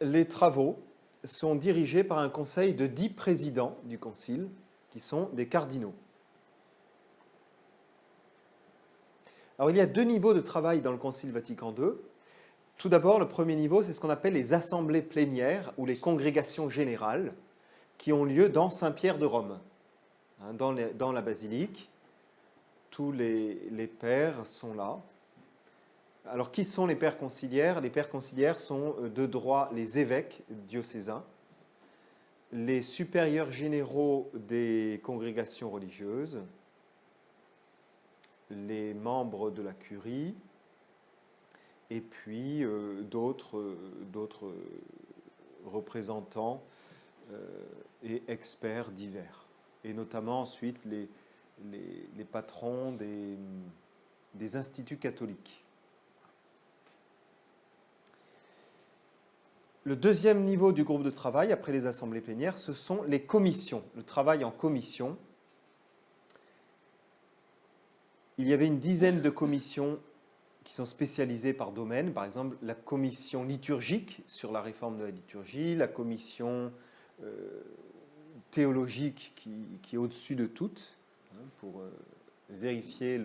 les travaux sont dirigés par un conseil de 10 présidents du concile, qui sont des cardinaux. Alors, il y a 2 niveaux de travail dans le Concile Vatican II. Tout d'abord, le premier niveau, c'est ce qu'on appelle les assemblées plénières ou les congrégations générales qui ont lieu dans Saint-Pierre de Rome. Dans la basilique, tous les pères sont là. Alors, qui sont les pères conciliaires? Les pères conciliaires sont de droit les évêques diocésains, les supérieurs généraux des congrégations religieuses, les membres de la curie, et puis d'autres représentants et experts divers. Et notamment ensuite les patrons des instituts catholiques. Le deuxième niveau du groupe de travail, après les assemblées plénières, ce sont les commissions, le travail en commission. Il y avait une dizaine de commissions qui sont spécialisées par domaine, par exemple la commission liturgique sur la réforme de la liturgie, la commission théologique qui est au-dessus de toutes, pour vérifier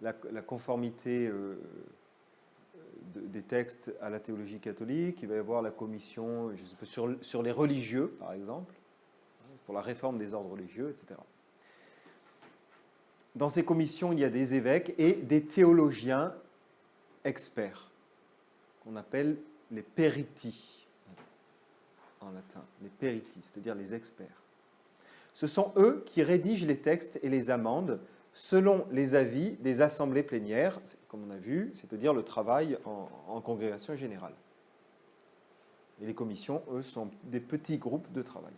la conformité des textes à la théologie catholique. Il va y avoir la commission sur les religieux, par exemple, pour la réforme des ordres religieux, etc. Dans ces commissions, il y a des évêques et des théologiens experts, qu'on appelle les periti, en latin, les periti, c'est-à-dire les experts. Ce sont eux qui rédigent les textes et les amendent selon les avis des assemblées plénières, comme on a vu, c'est-à-dire le travail en congrégation générale. Et les commissions, eux, sont des petits groupes de travail.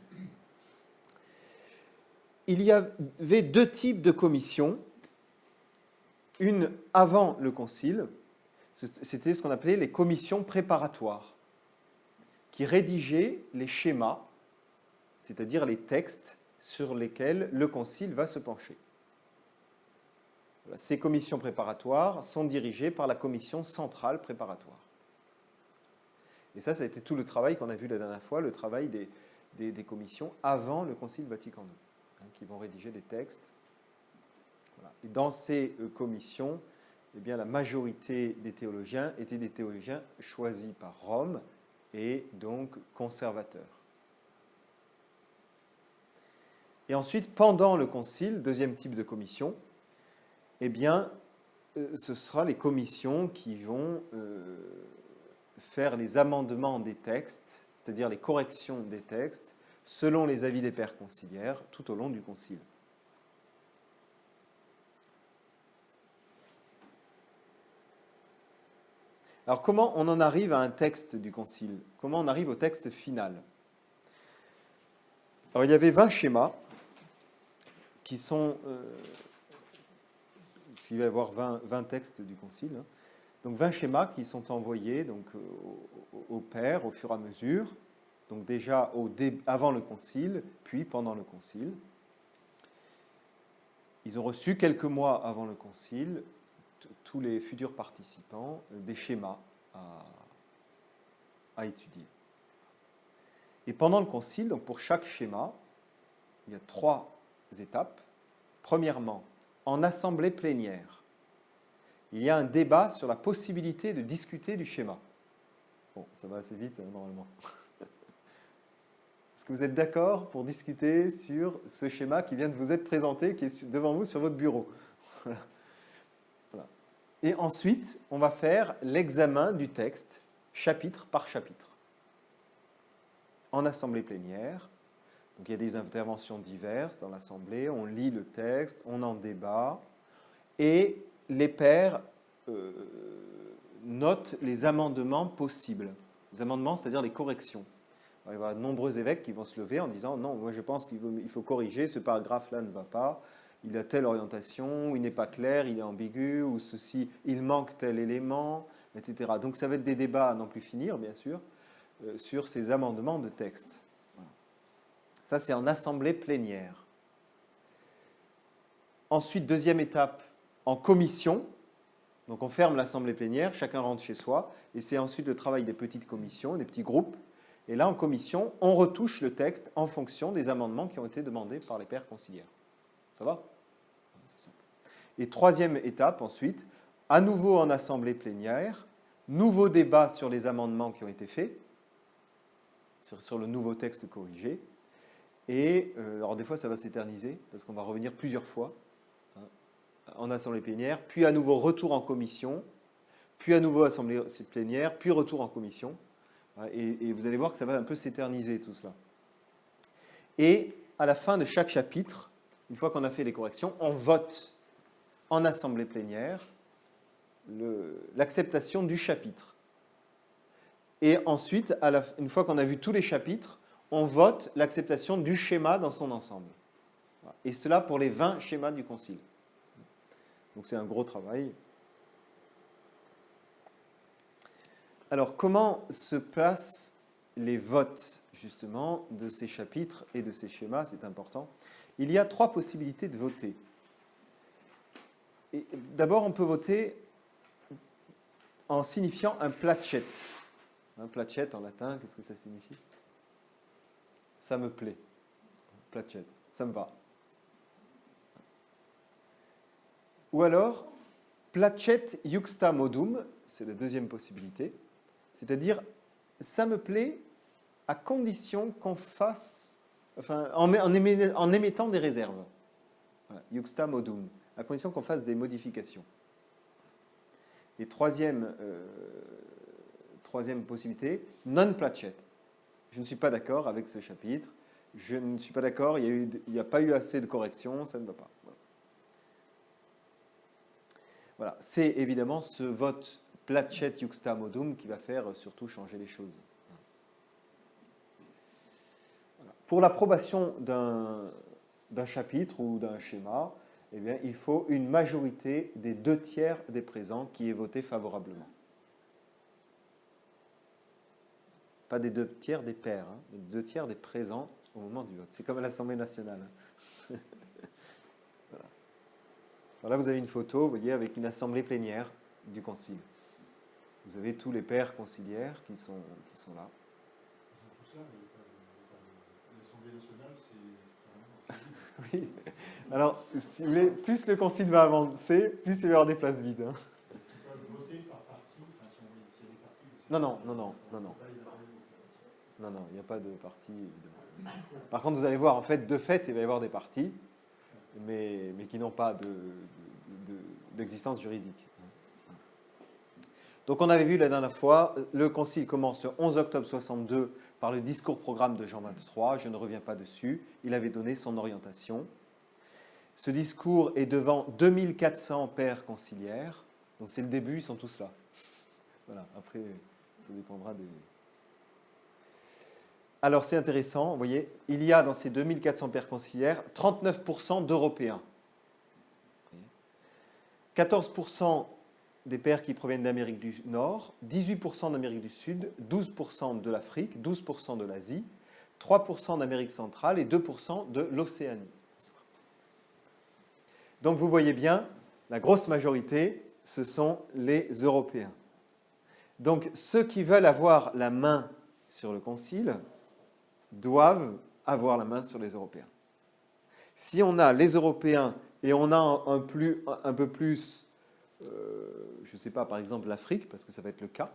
Il y avait 2 types de commissions. Une avant le concile, c'était ce qu'on appelait les commissions préparatoires, qui rédigeaient les schémas, c'est-à-dire les textes sur lesquels le concile va se pencher. Ces commissions préparatoires sont dirigées par la commission centrale préparatoire. Et ça a été tout le travail qu'on a vu la dernière fois, le travail des commissions avant le Concile Vatican II, qui vont rédiger des textes. Voilà. Et dans ces commissions, eh bien, la majorité des théologiens étaient des théologiens choisis par Rome et donc conservateurs. Et ensuite, pendant le Concile, deuxième type de commission, eh bien, ce sera les commissions qui vont faire les amendements des textes, c'est-à-dire les corrections des textes, selon les avis des pères conciliaires, tout au long du concile. Alors, comment on en arrive à un texte du concile? Comment on arrive au texte final? Alors, il y avait 20 schémas qui sont... il va y avoir 20 textes du concile. Donc 20 schémas qui sont envoyés donc, aux pairs au fur et à mesure, donc déjà avant le concile, puis pendant le concile. Ils ont reçu quelques mois avant le concile, tous les futurs participants, des schémas à étudier. Et pendant le concile, donc pour chaque schéma, il y a 3 étapes. Premièrement, en assemblée plénière, il y a un débat sur la possibilité de discuter du schéma. Bon, ça va assez vite, normalement. Est-ce que vous êtes d'accord pour discuter sur ce schéma qui vient de vous être présenté, qui est devant vous sur votre bureau? Voilà. Et ensuite, on va faire l'examen du texte, chapitre par chapitre, en assemblée plénière. Donc il y a des interventions diverses dans l'assemblée, on lit le texte, on en débat, et les pairs notent les amendements possibles. Les amendements, c'est-à-dire les corrections. Alors, il va y avoir de nombreux évêques qui vont se lever en disant « Non, moi je pense qu'il faut corriger, ce paragraphe-là ne va pas, il a telle orientation, il n'est pas clair, il est ambigu, ou ceci, il manque tel élément, etc. » Donc ça va être des débats à n'en plus finir, bien sûr, sur ces amendements de texte. Ça, c'est en assemblée plénière. Ensuite, deuxième étape, en commission. Donc, on ferme l'assemblée plénière, chacun rentre chez soi, et c'est ensuite le travail des petites commissions, des petits groupes, Et là, en commission, on retouche le texte en fonction des amendements qui ont été demandés par les pairs conciliaires. Ça va? C'est simple. Et troisième étape, ensuite, à nouveau en assemblée plénière, nouveau débat sur les amendements qui ont été faits, sur le nouveau texte corrigé. Et alors des fois, ça va s'éterniser, parce qu'on va revenir plusieurs fois en assemblée plénière, puis à nouveau retour en commission, puis à nouveau assemblée plénière, puis retour en commission. Et vous allez voir que ça va un peu s'éterniser tout cela. Et à la fin de chaque chapitre, une fois qu'on a fait les corrections, on vote en assemblée plénière l'acceptation du chapitre. Et ensuite, une fois qu'on a vu tous les chapitres, on vote l'acceptation du schéma dans son ensemble. Et cela pour les 20 schémas du concile. Donc c'est un gros travail. Alors, comment se passent les votes, justement, de ces chapitres et de ces schémas? C'est important. Il y a 3 possibilités de voter. D'abord, on peut voter en signifiant un placet. Un placet en latin, qu'est-ce que ça signifie? Ça me plaît. Placet, ça me va. Ou alors, placet iuxta modum, c'est la deuxième possibilité. C'est-à-dire, ça me plaît à condition qu'on fasse, enfin, en émettant des réserves. Voilà, iuxta modum, à condition qu'on fasse des modifications. Et troisième possibilité, non placet. Je ne suis pas d'accord avec ce chapitre, je ne suis pas d'accord, il n'y a pas eu assez de corrections, ça ne va pas. Voilà, c'est évidemment ce vote placet iuxta modum qui va faire surtout changer les choses. Voilà. Pour l'approbation d'un chapitre ou d'un schéma, eh bien, il faut une majorité des 2/3 des présents qui est voté favorablement. Pas des 2/3 des pairs, hein, des 2/3 des présents au moment du vote. C'est comme à l'Assemblée nationale. Voilà. Voilà, vous avez une photo, vous voyez, avec une assemblée plénière du concile. Vous avez tous les pairs conciliaires qui sont là. Tout ça, l'Assemblée nationale, c'est Oui. Alors, si vous voulez, plus le concile va avancer, plus il va y avoir des places vides. Hein. c'est pas voté par parti, enfin, s'il y a des partis. Non, il n'y a pas de parti, évidemment. Par contre, vous allez voir, en fait, de fait, il va y avoir des partis, mais qui n'ont pas d'existence juridique. Donc, on avait vu la dernière fois, le concile commence le 11 octobre 62 par le discours-programme de Jean 23. Je ne reviens pas dessus. Il avait donné son orientation. Ce discours est devant 2400 pairs conciliaires. Donc, c'est le début, ils sont tous là. Voilà, après, ça dépendra des... Alors, c'est intéressant, vous voyez, il y a dans ces 2400 pairs conciliaires 39% d'Européens. 14% des pairs qui proviennent d'Amérique du Nord, 18% d'Amérique du Sud, 12% de l'Afrique, 12% de l'Asie, 3% d'Amérique centrale et 2% de l'Océanie. Donc vous voyez bien, la grosse majorité, ce sont les Européens. Donc ceux qui veulent avoir la main sur le concile doivent avoir la main sur les Européens. Si on a les Européens et on a un peu plus... je ne sais pas, par exemple l'Afrique, parce que ça va être le cas.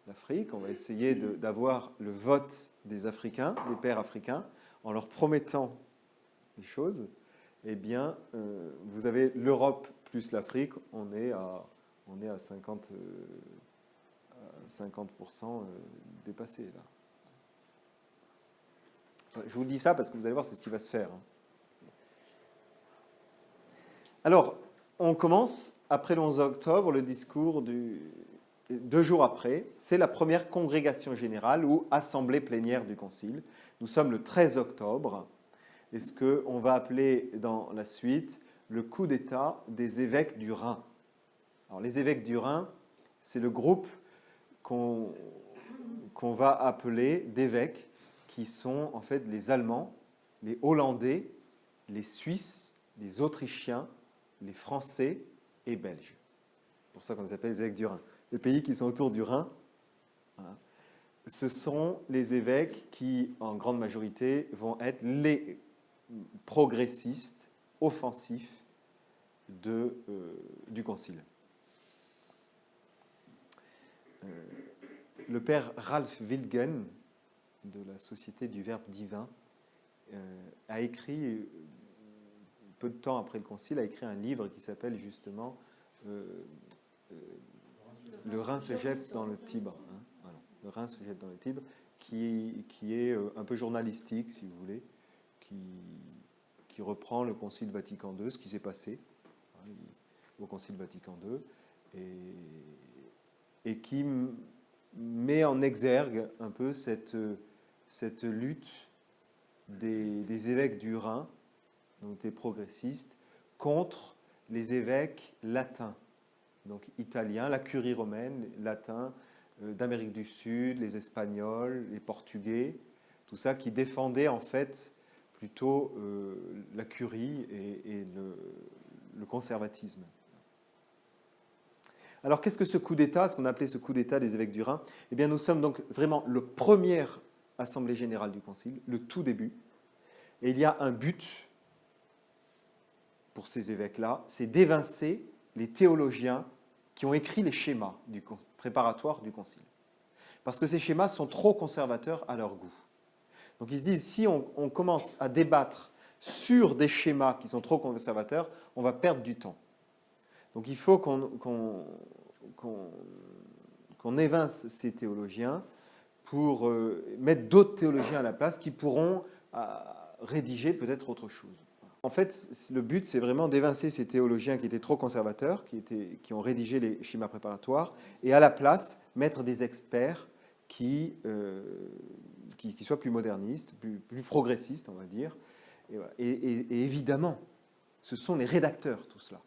L'Afrique, on va essayer d'avoir le vote des Africains, des pairs africains, en leur promettant des choses. Eh bien, vous avez l'Europe plus l'Afrique, on est à 50% dépassé, là. Je vous dis ça parce que vous allez voir, c'est ce qui va se faire. Alors, on commence, après le 11 octobre, le discours 2 jours après. C'est la première congrégation générale ou assemblée plénière du concile. Nous sommes le 13 octobre. Et ce qu'on va appeler dans la suite le coup d'État des évêques du Rhin. Alors, les évêques du Rhin, c'est le groupe qu'on va appeler d'évêques qui sont en fait les Allemands, les Hollandais, les Suisses, les Autrichiens, les Français et Belges. C'est pour ça qu'on les appelle les évêques du Rhin. Les pays qui sont autour du Rhin. Voilà. ce sont les évêques qui, en grande majorité, vont être les progressistes offensifs du Concile. Le père Ralph Wilgen, de la Société du Verbe divin, a écrit, peu de temps après le Concile, a écrit un livre qui s'appelle justement Le Rhin se jette dans le Tibre. Hein, voilà. Le Rhin se jette dans le Tibre, qui est un peu journalistique, si vous voulez, qui reprend le Concile Vatican II, ce qui s'est passé au Concile Vatican II, et qui met en exergue un peu cette lutte des évêques du Rhin, donc des progressistes, contre les évêques latins, donc italiens, la curie romaine, latins, d'Amérique du Sud, les Espagnols, les Portugais, tout ça qui défendait en fait plutôt la curie et le conservatisme. Alors qu'est-ce que ce coup d'État, ce qu'on appelait ce coup d'État des évêques du Rhin? Eh bien nous sommes donc vraiment le première assemblée générale du Concile, le tout début, et il y a un but pour ces évêques-là, c'est d'évincer les théologiens qui ont écrit les schémas préparatoires du Concile. Parce que ces schémas sont trop conservateurs à leur goût. Donc ils se disent, si on commence à débattre sur des schémas qui sont trop conservateurs, on va perdre du temps. Donc il faut qu'on évince ces théologiens pour mettre d'autres théologiens à la place qui pourront rédiger peut-être autre chose. En fait, le but, c'est vraiment d'évincer ces théologiens qui étaient trop conservateurs, qui ont rédigé les schémas préparatoires, et à la place, mettre des experts qui soient plus modernistes, plus progressistes, on va dire. Et évidemment, ce sont les rédacteurs, tout cela,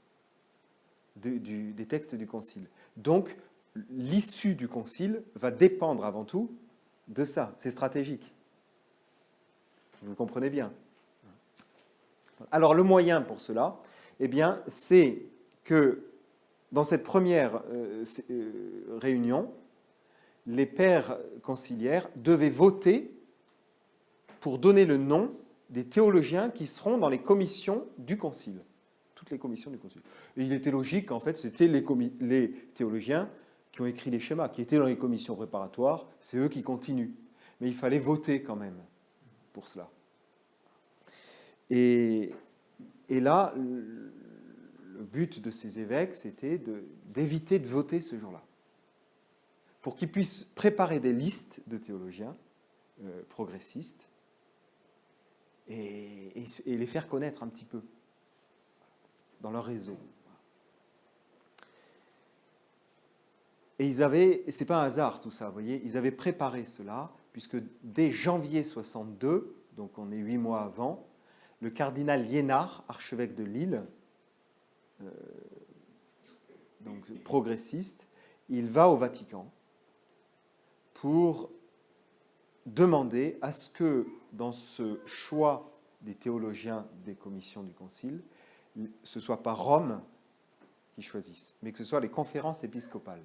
des textes du Concile. Donc, l'issue du Concile va dépendre avant tout de ça. C'est stratégique. Vous comprenez bien. Alors, le moyen pour cela, eh bien, c'est que dans cette première réunion, les pères conciliaires devaient voter pour donner le nom des théologiens qui seront dans les commissions du Concile. Toutes les commissions du Concile. Et il était logique qu'en fait, c'était les théologiens qui ont écrit les schémas, qui étaient dans les commissions préparatoires, c'est eux qui continuent. Mais il fallait voter quand même pour cela. Et là, le but de ces évêques, c'était d'éviter de voter ce jour-là, pour qu'ils puissent préparer des listes de théologiens progressistes et les faire connaître un petit peu dans leur réseau. Et c'est pas un hasard tout ça, vous voyez, ils avaient préparé cela, puisque dès janvier 62, donc on est 8 mois avant, le cardinal Liénard, archevêque de Lille, donc progressiste, il va au Vatican pour demander à ce que, dans ce choix des théologiens des commissions du Concile, ce ne soit pas Rome qui choisisse, mais que ce soit les conférences épiscopales.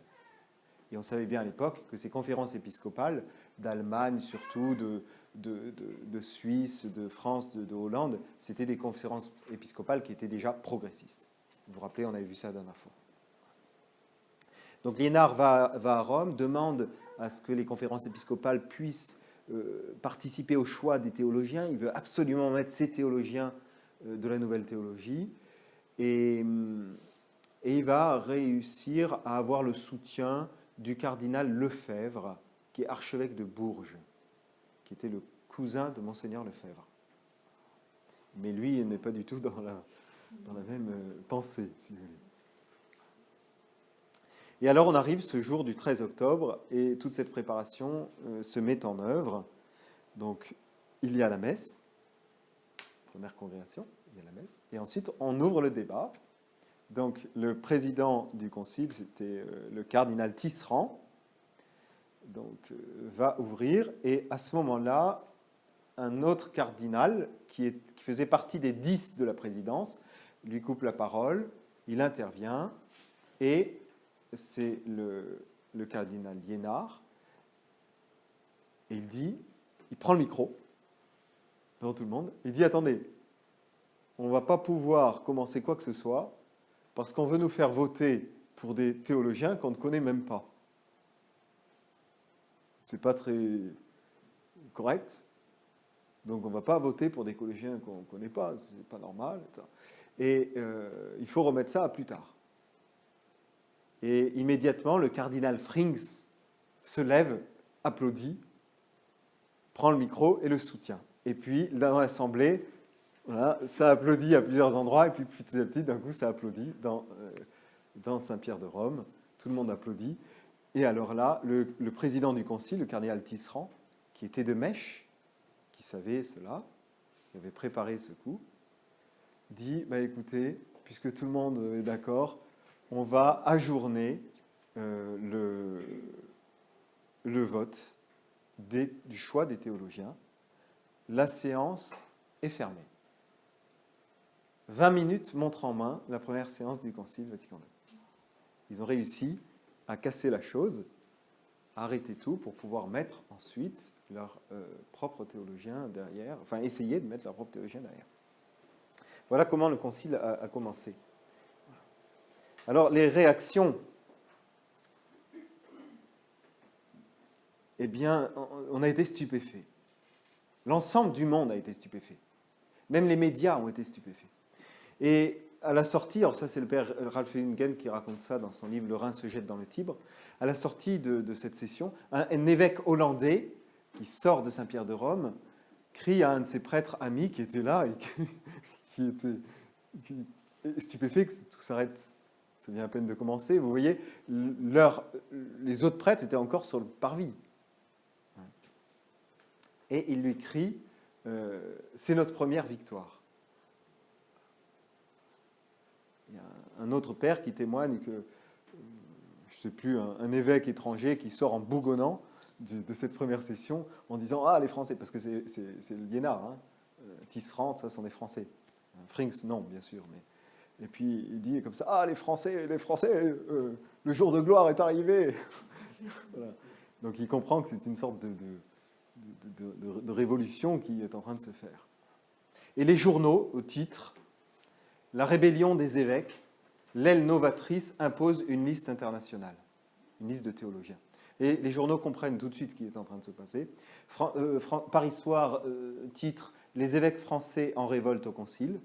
Et on savait bien à l'époque que ces conférences épiscopales, d'Allemagne surtout, de Suisse, de France, de Hollande, c'était des conférences épiscopales qui étaient déjà progressistes. Vous vous rappelez, on avait vu ça la dernière fois. Donc Liénard va à Rome, demande à ce que les conférences épiscopales puissent participer au choix des théologiens. Il veut absolument mettre ces théologiens de la nouvelle théologie. Et il va réussir à avoir le soutien du cardinal Lefebvre, qui est archevêque de Bourges, qui était le cousin de Monseigneur Lefebvre. Mais lui, il n'est pas du tout dans la même pensée, si vous voulez. Et alors on arrive ce jour du 13 octobre, et toute cette préparation se met en œuvre. Donc, il y a la messe, première congrégation, il y a la messe, et ensuite on ouvre le débat. Donc, le président du concile, c'était le cardinal Tisserand, donc va ouvrir, et à ce moment-là, un autre cardinal qui faisait partie des 10 de la présidence lui coupe la parole, il intervient, et c'est le cardinal Liénard Et il prend le micro devant tout le monde, il dit « Attendez, on ne va pas pouvoir commencer quoi que ce soit parce qu'on veut nous faire voter pour des théologiens qu'on ne connaît même pas. C'est pas très correct. Donc on ne va pas voter pour des théologiens qu'on ne connaît pas, c'est pas normal. Et il faut remettre ça à plus tard. » Et immédiatement, le cardinal Frings se lève, applaudit, prend le micro et le soutient. Et puis, dans l'Assemblée, voilà, ça applaudit à plusieurs endroits, et puis petit à petit, d'un coup, ça applaudit dans Saint-Pierre de Rome. Tout le monde applaudit. Et alors là, le président du concile, le cardinal Tisserand, qui était de Mèche, qui savait cela, qui avait préparé ce coup, dit, écoutez, puisque tout le monde est d'accord, on va ajourner le vote du choix des théologiens. La séance est fermée. 20 minutes, montre en main, la première séance du Concile Vatican II. Ils ont réussi à casser la chose, à arrêter tout pour pouvoir mettre ensuite leur propre théologien derrière, enfin essayer de mettre leur propre théologien derrière. Voilà comment le Concile a commencé. Alors, les réactions, eh bien, on a été stupéfaits. L'ensemble du monde a été stupéfait. Même les médias ont été stupéfaits. Et à la sortie, alors ça c'est le père Ralph Ellingen qui raconte ça dans son livre « Le Rhin se jette dans le Tibre », à la sortie de cette session, un évêque hollandais qui sort de Saint-Pierre de Rome crie à un de ses prêtres amis qui était là et qui était stupéfait que tout s'arrête. Ça vient à peine de commencer. Vous voyez, les autres prêtres étaient encore sur le parvis. Et il lui crie c'est notre première victoire. Il y a un autre père qui témoigne que, je ne sais plus, un évêque étranger qui sort en bougonnant de cette première session en disant « Ah, les Français », parce que c'est le liénard, hein, Tisserand, ça sont des Français. Frings, non, bien sûr, mais... Et puis il dit comme ça, « Ah, les Français, le jour de gloire est arrivé !» Voilà. Donc il comprend que c'est une sorte de révolution qui est en train de se faire. Et les journaux, au titre, « La rébellion des évêques, l'aile novatrice impose une liste internationale », une liste de théologiens. Et les journaux comprennent tout de suite ce qui est en train de se passer. Paris Soir titre « Les évêques français en révolte au concile ».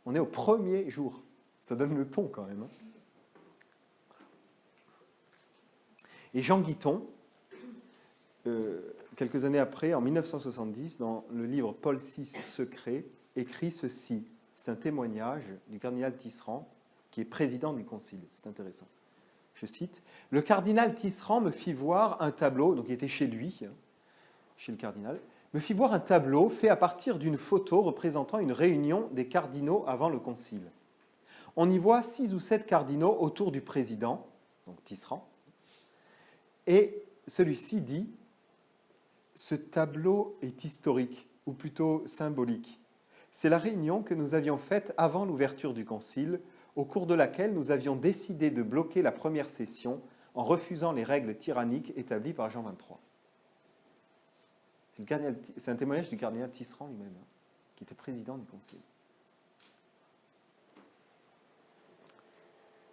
On est au premier jour. Ça donne le ton quand même. Et Jean Guiton, quelques années après, en 1970, dans le livre Paul VI secret, écrit ceci. C'est un témoignage du cardinal Tisserand, qui est président du concile. C'est intéressant. Je cite, « Le cardinal Tisserand me fit voir un tableau, donc il était chez lui, chez le cardinal, me fit voir un tableau fait à partir d'une photo représentant une réunion des cardinaux avant le concile. On y voit 6 ou 7 cardinaux autour du président, donc Tisserand, et celui-ci dit « Ce tableau est historique, ou plutôt symbolique. C'est la réunion que nous avions faite avant l'ouverture du concile, au cours de laquelle nous avions décidé de bloquer la première session en refusant les règles tyranniques établies par Jean XXIII. » C'est un témoignage du cardinal Tisserand lui-même, qui était président du concile.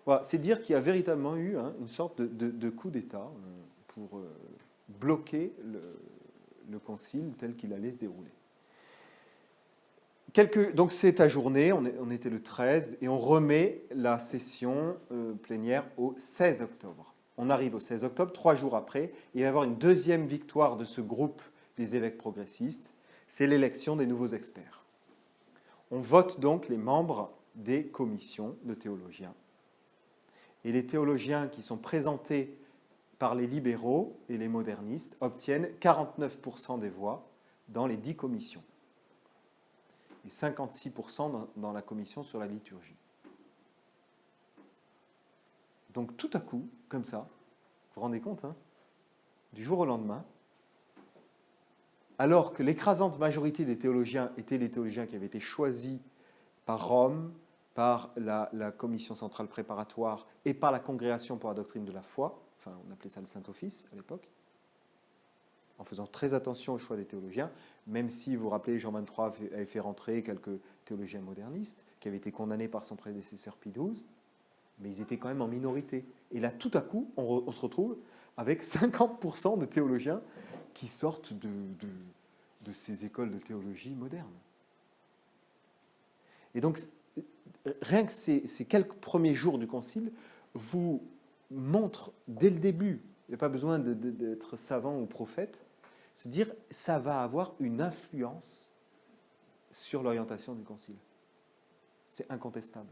Voilà, c'est dire qu'il y a véritablement eu une sorte de coup d'État pour bloquer le concile tel qu'il allait se dérouler. Donc c'est ajourné, on était le 13, et on remet la session plénière au 16 octobre. On arrive au 16 octobre, 3 jours après, et il va y avoir une deuxième victoire de ce groupe des évêques progressistes, c'est l'élection des nouveaux experts. On vote donc les membres des commissions de théologiens. Et les théologiens qui sont présentés par les libéraux et les modernistes obtiennent 49% des voix dans les 10 commissions et 56% dans la commission sur la liturgie. Donc tout à coup, comme ça, vous vous rendez compte, du jour au lendemain, alors que l'écrasante majorité des théologiens étaient les théologiens qui avaient été choisis par Rome, par la commission centrale préparatoire et par la congrégation pour la doctrine de la foi, enfin on appelait ça le Saint-Office à l'époque, en faisant très attention au choix des théologiens, même si, vous vous rappelez, Jean XXIII avait fait rentrer quelques théologiens modernistes qui avaient été condamnés par son prédécesseur Pie XII, mais ils étaient quand même en minorité. Et là, tout à coup, on se retrouve avec 50% de théologiens qui sortent de ces écoles de théologie modernes. Et donc, rien que ces quelques premiers jours du Concile vous montrent dès le début, il n'y a pas besoin d'être savant ou prophète, se dire ça va avoir une influence sur l'orientation du Concile. C'est incontestable.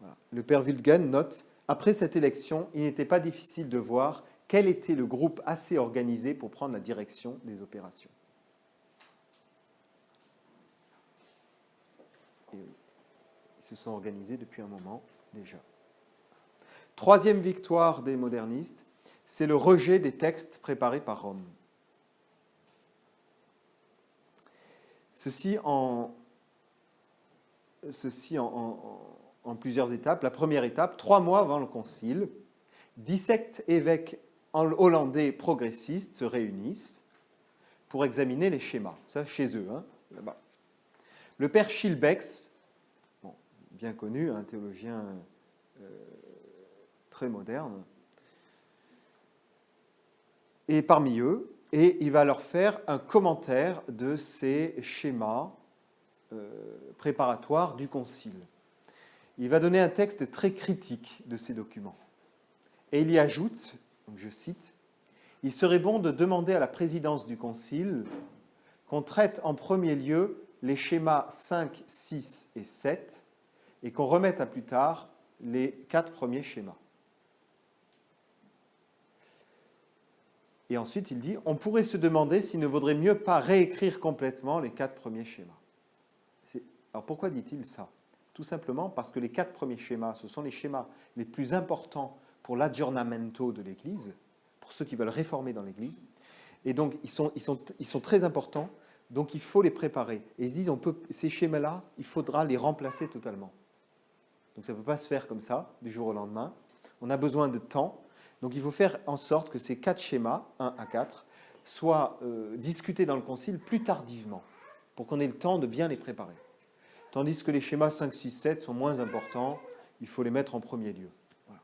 Voilà. Le père Wulfgen note, après cette élection, il n'était pas difficile de voir quel était le groupe assez organisé pour prendre la direction des opérations. Et oui, ils se sont organisés depuis un moment déjà. Troisième victoire des modernistes, c'est le rejet des textes préparés par Rome. Ceci en plusieurs étapes. La première étape, 3 mois avant le concile, 17 évêques hollandais progressistes se réunissent pour examiner les schémas. Ça, chez eux, hein, là-bas. Le père Schillebeeckx, bon, bien connu, un théologien très moderne, est parmi eux, et il va leur faire un commentaire de ces schémas préparatoires du concile. Il va donner un texte très critique de ces documents. Et il y ajoute, donc je cite, « Il serait bon de demander à la présidence du concile qu'on traite en premier lieu les schémas 5, 6 et 7 et qu'on remette à plus tard les 4 premiers schémas. » Et ensuite, il dit, on pourrait se demander s'il ne vaudrait mieux pas réécrire complètement les 4 premiers schémas. Alors pourquoi dit-il ça? Tout simplement parce que les 4 premiers schémas, ce sont les schémas les plus importants pour l'aggiornamento de l'Église, pour ceux qui veulent réformer dans l'Église. Et donc, ils sont très importants, donc il faut les préparer. Et ils se disent, ces schémas-là, il faudra les remplacer totalement. Donc ça ne peut pas se faire comme ça, du jour au lendemain. On a besoin de temps. Donc il faut faire en sorte que ces 4 schémas, 1 à 4, soient discutés dans le concile plus tardivement, pour qu'on ait le temps de bien les préparer. Tandis que les schémas 5, 6, 7 sont moins importants, il faut les mettre en premier lieu. Voilà.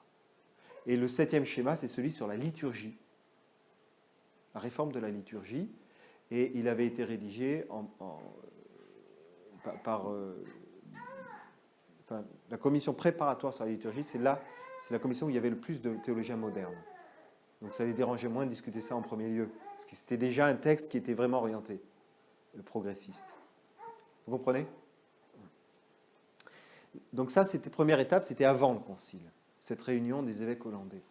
Et le 7e schéma, c'est celui sur la liturgie, la réforme de la liturgie, et il avait été rédigé par la commission préparatoire sur la liturgie, c'est la commission où il y avait le plus de théologiens modernes. Donc ça les dérangeait moins de discuter ça en premier lieu, parce que c'était déjà un texte qui était vraiment orienté, progressiste. Vous comprenez ? Donc ça, c'était première étape, c'était avant le concile, cette réunion des évêques hollandais.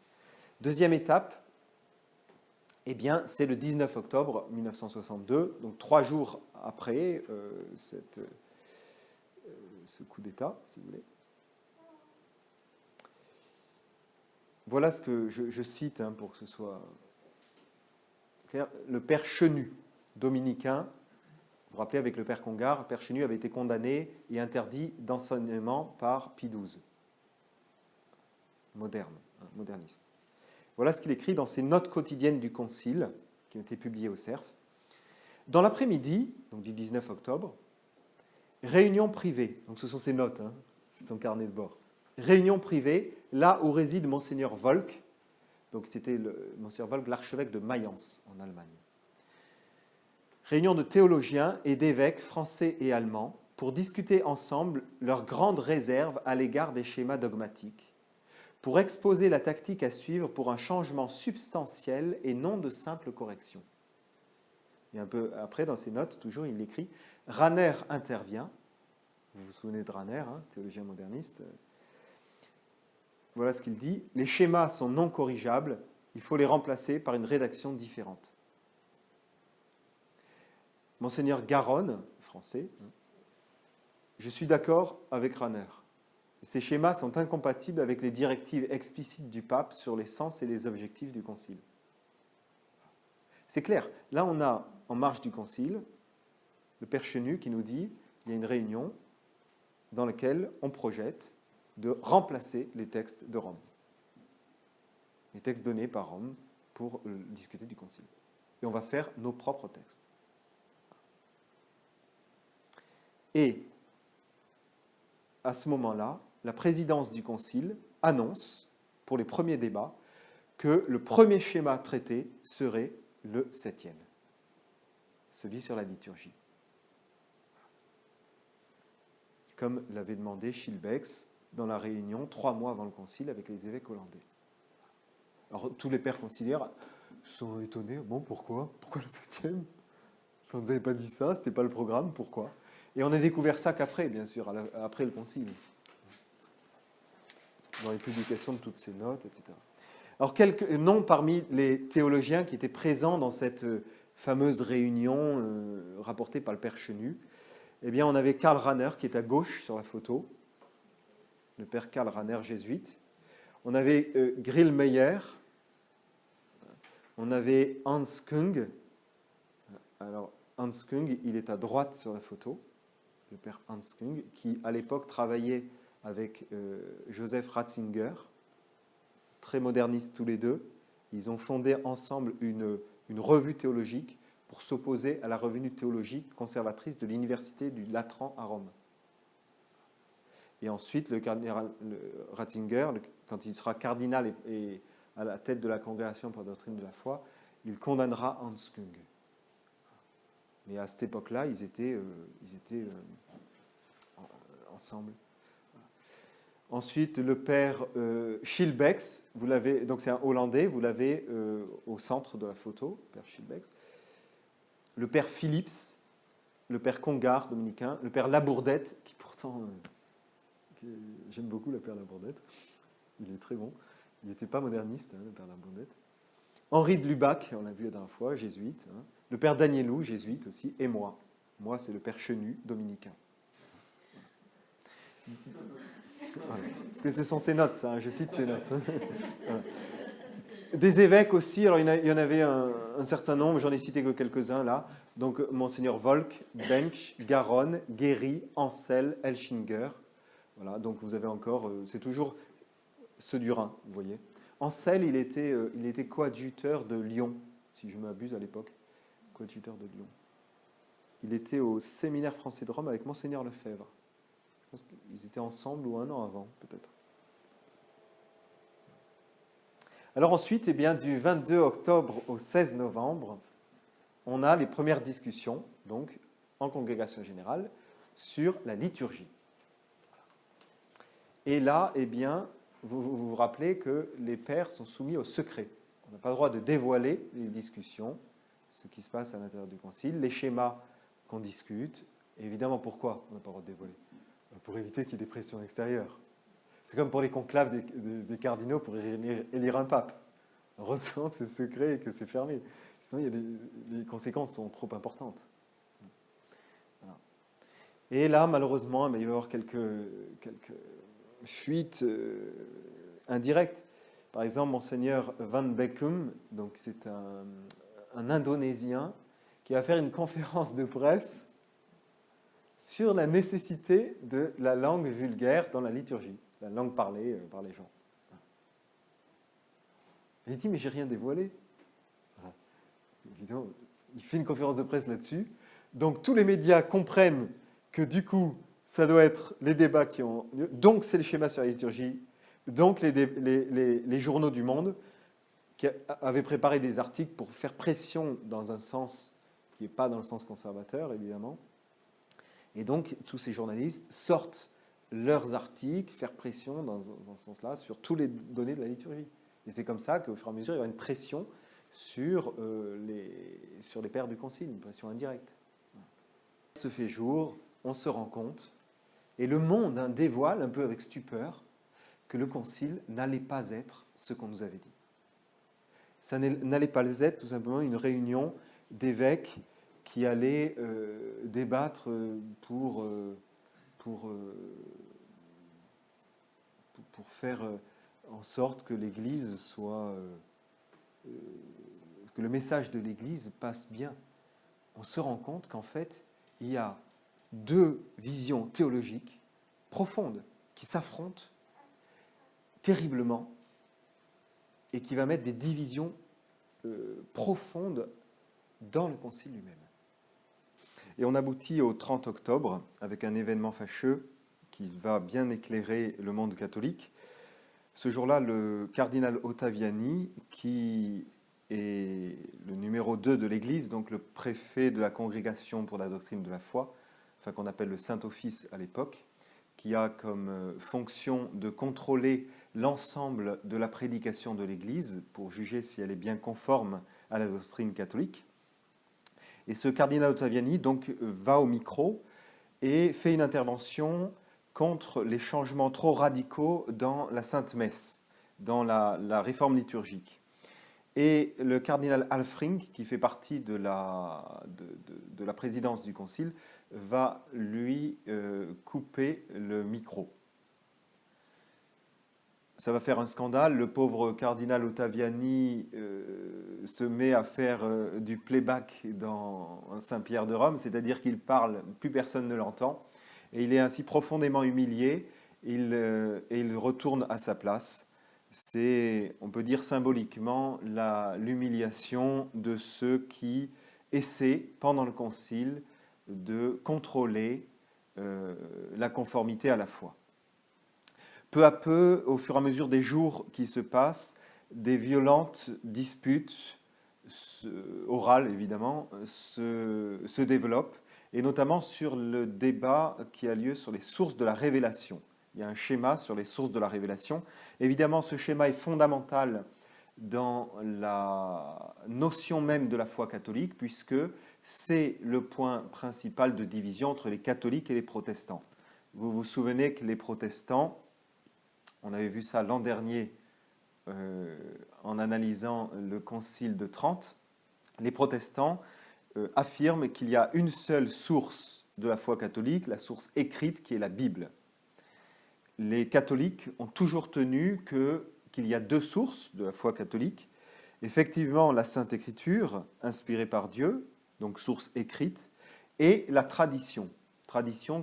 Deuxième étape, eh bien, c'est le 19 octobre 1962, donc 3 jours après ce coup d'État, si vous voulez. Voilà ce que je cite pour que ce soit clair. Le père Chenu, dominicain, vous vous rappelez, avec le père Congar, le père Chenu avait été condamné et interdit d'enseignement par Pie XII, moderniste. Voilà ce qu'il écrit dans ses notes quotidiennes du concile, qui ont été publiées au CERF. Dans l'après-midi, donc du 19 octobre, réunion privée, donc ce sont ses notes, c'est son carnet de bord. Réunion privée, là où réside Monseigneur Volk, donc c'était Monseigneur Volk, l'archevêque de Mayence, en Allemagne. Réunion de théologiens et d'évêques français et allemands pour discuter ensemble leurs grandes réserves à l'égard des schémas dogmatiques, pour exposer la tactique à suivre pour un changement substantiel et non de simple correction. Et un peu après, dans ses notes, toujours, il écrit « Rahner intervient ». Vous vous souvenez de Rahner, théologien moderniste. Voilà ce qu'il dit. « Les schémas sont non corrigeables, il faut les remplacer par une rédaction différente. » Monseigneur Garonne, français, je suis d'accord avec Rahner. Ces schémas sont incompatibles avec les directives explicites du pape sur les sens et les objectifs du concile. C'est clair. Là, on a, en marge du concile, le père Chenu qui nous dit il y a une réunion dans laquelle on projette de remplacer les textes de Rome. Les textes donnés par Rome pour discuter du concile. Et on va faire nos propres textes. Et à ce moment-là, la présidence du concile annonce, pour les premiers débats, que le premier schéma traité serait le 7e, celui sur la liturgie. Comme l'avait demandé Schillebeeckx dans la réunion 3 mois avant le concile avec les évêques hollandais. Alors tous les pères conciliaires sont étonnés. Bon, pourquoi le 7e? Vous n'avez pas dit ça, c'était pas le programme, pourquoi? Et on a découvert ça qu'après, bien sûr, après le concile. Dans les publications de toutes ces notes, etc. Alors, quelques noms parmi les théologiens qui étaient présents dans cette fameuse réunion rapportée par le père Chenu. Eh bien, on avait Karl Rahner, qui est à gauche sur la photo, le père Karl Rahner, jésuite. On avait Grillmeyer. On avait Hans Kung. Alors, Hans Kung, il est à droite sur la photo, le père Hans Kung, qui, à l'époque, travaillait avec Joseph Ratzinger, très modernistes tous les deux. Ils ont fondé ensemble une revue théologique pour s'opposer à la revue théologique conservatrice de l'université du Latran à Rome. Et ensuite, le cardinal Ratzinger, quand il sera cardinal et à la tête de la congrégation pour la doctrine de la foi, il condamnera Hans Kung. Mais à cette époque-là, ils étaient ensemble. Ensuite, le père Schillebeeckx, donc c'est un Hollandais, vous l'avez au centre de la photo, père Schillebeeckx. Le père Philips, le père Congar, dominicain, le père Labourdette, qui pourtant, j'aime beaucoup le père Labourdette, il est très bon, il n'était pas moderniste, le père Labourdette. Henri de Lubac, on l'a vu la dernière fois, jésuite, le père Danielou, jésuite aussi, et moi. Moi, c'est le père Chenu, dominicain. Voilà. Parce que ce sont ses notes, ça, je cite ses notes. Voilà. Des évêques aussi, alors il y en avait un certain nombre, j'en ai cité que quelques-uns là. Donc Monseigneur Volk, Bench, Garonne, Guéry, Ansel, Elchinger. Voilà, donc vous avez encore, c'est toujours ceux du Rhin, vous voyez. Ansel, il était coadjuteur de Lyon, si je ne m'abuse à l'époque. Coadjuteur de Lyon. Il était au séminaire français de Rome avec Monseigneur Lefebvre. Je pense qu'ils étaient ensemble ou un an avant, peut-être. Alors ensuite, eh bien, du 22 octobre au 16 novembre, on a les premières discussions, donc, en congrégation générale, sur la liturgie. Et là, eh bien, vous vous rappelez que les pères sont soumis au secret. On n'a pas le droit de dévoiler les discussions, ce qui se passe à l'intérieur du concile, les schémas qu'on discute. Et évidemment, pourquoi on n'a pas le droit de dévoiler? Pour éviter qu'il y ait des pressions extérieures. C'est comme pour les conclaves des cardinaux pour élire un pape. Heureusement que c'est secret et que c'est fermé. Sinon, les conséquences sont trop importantes. Voilà. Et là, malheureusement, il va y avoir quelques fuites indirectes. Par exemple, Monseigneur Van Beckum, donc c'est un Indonésien, qui va faire une conférence de presse sur la nécessité de la langue vulgaire dans la liturgie, la langue parlée par les gens. Il dit, mais j'ai rien dévoilé. Voilà. Évidemment, il fait une conférence de presse là-dessus. Donc tous les médias comprennent que du coup, ça doit être les débats qui ont lieu. Donc c'est le schéma sur la liturgie. Donc les journaux du monde qui avaient préparé des articles pour faire pression dans un sens qui n'est pas dans le sens conservateur, évidemment. Et donc, tous ces journalistes sortent leurs articles, faire pression dans ce sens-là sur tous les données de la liturgie. Et c'est comme ça qu'au fur et à mesure, il y aura une pression sur les pères du concile, une pression indirecte. Il se fait jour, on se rend compte, et le monde dévoile un peu avec stupeur que le concile n'allait pas être ce qu'on nous avait dit. Ça n'allait pas être tout simplement une réunion d'évêques qui allaient débattre pour faire en sorte que l'Église soit... que le message de l'Église passe bien. On se rend compte qu'en fait, il y a deux visions théologiques profondes qui s'affrontent terriblement et qui va mettre des divisions profonde dans le concile lui-même. Et on aboutit au 30 octobre avec un événement fâcheux qui va bien éclairer le monde catholique. Ce jour-là, le cardinal Ottaviani, qui est le numéro 2 de l'Église, donc le préfet de la Congrégation pour la doctrine de la foi, enfin qu'on appelle le Saint-Office à l'époque, qui a comme fonction de contrôler l'ensemble de la prédication de l'Église pour juger si elle est bien conforme à la doctrine catholique. Et ce cardinal Ottaviani donc va au micro et fait une intervention contre les changements trop radicaux dans la Sainte Messe, dans la réforme liturgique. Et le cardinal Alfring, qui fait partie de la présidence du Concile, va lui couper le micro. Ça va faire un scandale. Le pauvre cardinal Ottaviani se met à faire du playback dans Saint-Pierre de Rome, c'est-à-dire qu'il parle, plus personne ne l'entend. Et il est ainsi profondément humilié, et il retourne à sa place. C'est, on peut dire symboliquement, l'humiliation de ceux qui essaient, pendant le concile, de contrôler la conformité à la foi. Peu à peu, au fur et à mesure des jours qui se passent, des violentes disputes, orales évidemment, se développent, et notamment sur le débat qui a lieu sur les sources de la révélation. Il y a un schéma sur les sources de la révélation. Évidemment, ce schéma est fondamental dans la notion même de la foi catholique, puisque c'est le point principal de division entre les catholiques et les protestants. Vous vous souvenez que les protestants, on avait vu ça l'an dernier en analysant le Concile de Trente, les protestants affirment qu'il y a une seule source de la foi catholique, la source écrite qui est la Bible. Les catholiques ont toujours tenu qu'il y a deux sources de la foi catholique. Effectivement, la Sainte Écriture, inspirée par Dieu, donc source écrite, et la tradition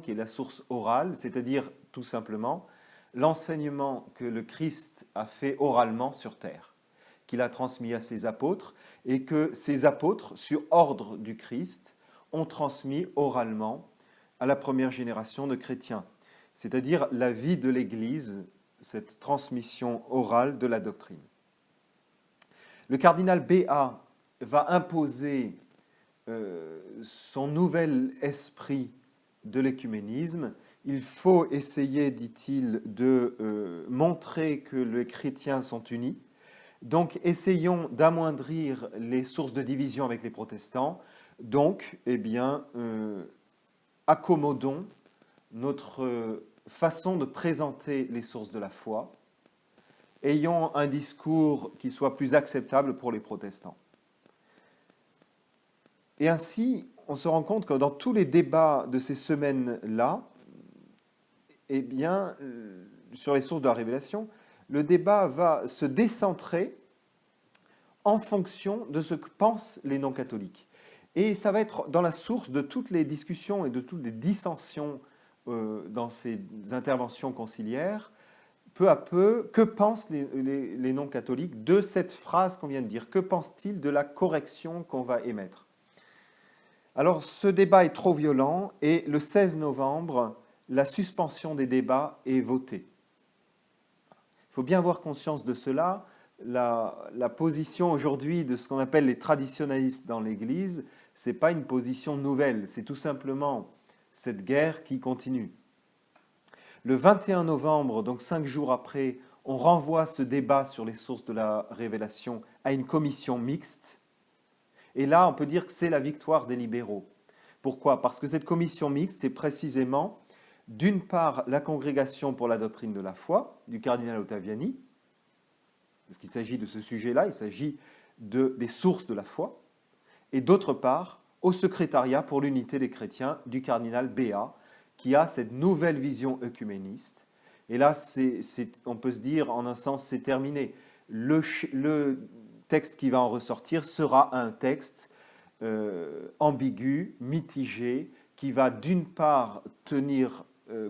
qui est la source orale, c'est-à-dire tout simplement l'enseignement que le Christ a fait oralement sur terre, qu'il a transmis à ses apôtres, et que ces apôtres, sur ordre du Christ, ont transmis oralement à la première génération de chrétiens, c'est-à-dire la vie de l'Église, cette transmission orale de la doctrine. Le cardinal Béat va imposer son nouvel esprit de l'écuménisme. Il faut essayer, dit-il, de montrer que les chrétiens sont unis. Donc, essayons d'amoindrir les sources de division avec les protestants. Donc, accommodons notre façon de présenter les sources de la foi. Ayons un discours qui soit plus acceptable pour les protestants. Et ainsi, on se rend compte que dans tous les débats de ces semaines-là, sur les sources de la révélation, le débat va se décentrer en fonction de ce que pensent les non-catholiques. Et ça va être dans la source de toutes les discussions et de toutes les dissensions dans ces interventions conciliaires, peu à peu, que pensent les non-catholiques de cette phrase qu'on vient de dire? Que pensent-ils de la correction qu'on va émettre? Alors, ce débat est trop violent et le 16 novembre, la suspension des débats est votée. Il faut bien avoir conscience de cela. La position aujourd'hui de ce qu'on appelle les traditionalistes dans l'Église, ce n'est pas une position nouvelle, c'est tout simplement cette guerre qui continue. Le 21 novembre, donc 5 jours après, on renvoie ce débat sur les sources de la révélation à une commission mixte. Et là, on peut dire que c'est la victoire des libéraux. Pourquoi? Parce que cette commission mixte, c'est précisément, d'une part, la Congrégation pour la doctrine de la foi, du cardinal Ottaviani, parce qu'il s'agit de ce sujet-là, il s'agit des sources de la foi, et d'autre part, au secrétariat pour l'unité des chrétiens du cardinal Béat, qui a cette nouvelle vision œcuméniste. Et là, on peut se dire, en un sens, c'est terminé. Le texte qui va en ressortir sera un texte ambigu, mitigé, qui va d'une part tenir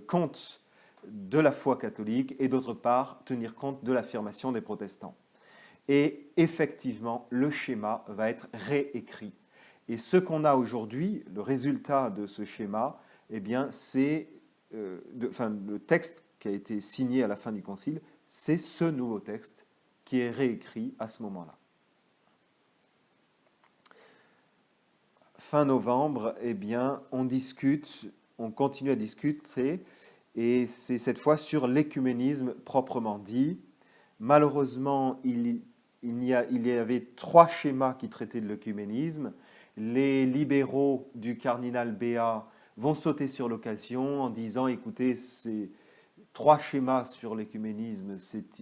compte de la foi catholique et d'autre part tenir compte de l'affirmation des protestants. et effectivement, le schéma va être réécrit. Et ce qu'on a aujourd'hui, le résultat de ce schéma, eh bien, c'est, le texte qui a été signé à la fin du concile, c'est ce nouveau texte qui est réécrit à ce moment-là. Fin novembre, eh bien, on continue à discuter, et c'est cette fois sur l'écuménisme proprement dit. Malheureusement, il y avait 3 schémas qui traitaient de l'écuménisme. Les libéraux du cardinal Béat vont sauter sur l'occasion en disant, écoutez, ces 3 schémas sur l'écuménisme, c'est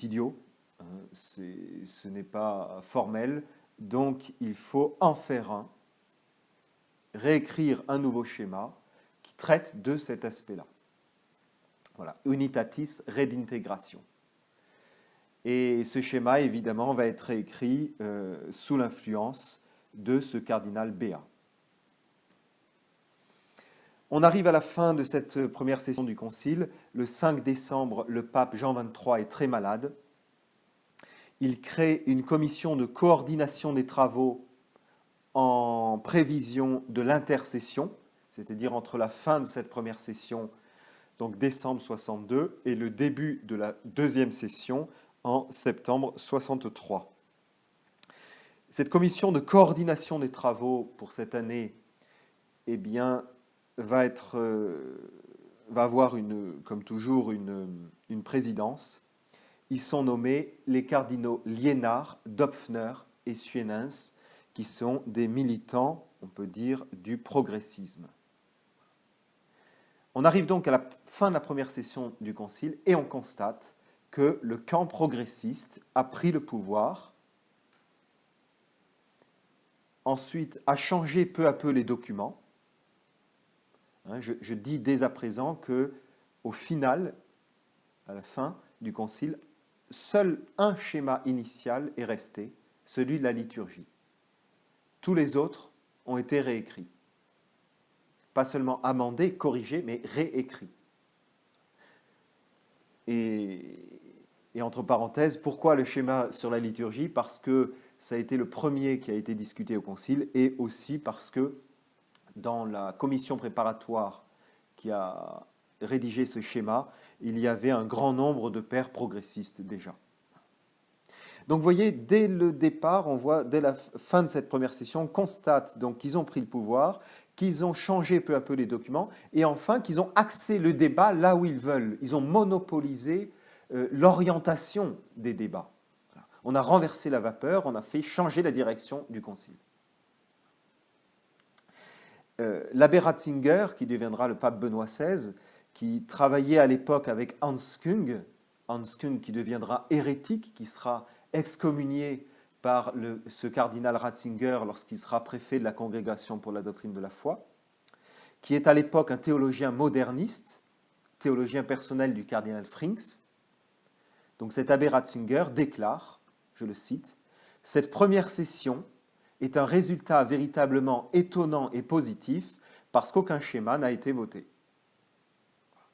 idiot, hein, ce n'est pas formel, donc il faut en faire un, réécrire un nouveau schéma qui traite de cet aspect-là. Voilà, unitatis redintegratio. Et ce schéma, évidemment, va être réécrit sous l'influence de ce cardinal Béat. On arrive à la fin de cette première session du Concile. Le 5 décembre, le pape Jean XXIII est très malade. Il crée une commission de coordination des travaux en prévision de l'intercession, c'est-à-dire entre la fin de cette première session, donc décembre 62, et le début de la deuxième session en septembre 63. Cette commission de coordination des travaux pour cette année, eh bien, va avoir, comme toujours, une présidence. Ils sont nommés les cardinaux Liénard, Dopfner et Suenens, qui sont des militants, on peut dire, du progressisme. On arrive donc à la fin de la première session du Concile et on constate que le camp progressiste a pris le pouvoir, ensuite a changé peu à peu les documents. Je dis dès à présent qu'au final, à la fin du Concile, seul un schéma initial est resté, celui de la liturgie. Tous les autres ont été réécrits. Pas seulement amendés, corrigés, mais réécrits. Et entre parenthèses, pourquoi le schéma sur la liturgie? Parce que ça a été le premier qui a été discuté au Concile, et aussi parce que dans la commission préparatoire qui a rédigé ce schéma, il y avait un grand nombre de pères progressistes déjà. Donc vous voyez, dès le départ, on voit, dès la fin de cette première session, on constate donc qu'ils ont pris le pouvoir, qu'ils ont changé peu à peu les documents, et enfin qu'ils ont axé le débat là où ils veulent. Ils ont monopolisé l'orientation des débats. On a renversé la vapeur, on a fait changer la direction du Concile. L'abbé Ratzinger, qui deviendra le pape Benoît XVI, qui travaillait à l'époque avec Hans Küng qui deviendra hérétique, qui sera excommunié par ce cardinal Ratzinger lorsqu'il sera préfet de la Congrégation pour la doctrine de la foi, qui est à l'époque un théologien moderniste, théologien personnel du cardinal Frings. Donc cet abbé Ratzinger déclare, je le cite, « Cette première session est un résultat véritablement étonnant et positif parce qu'aucun schéma n'a été voté. »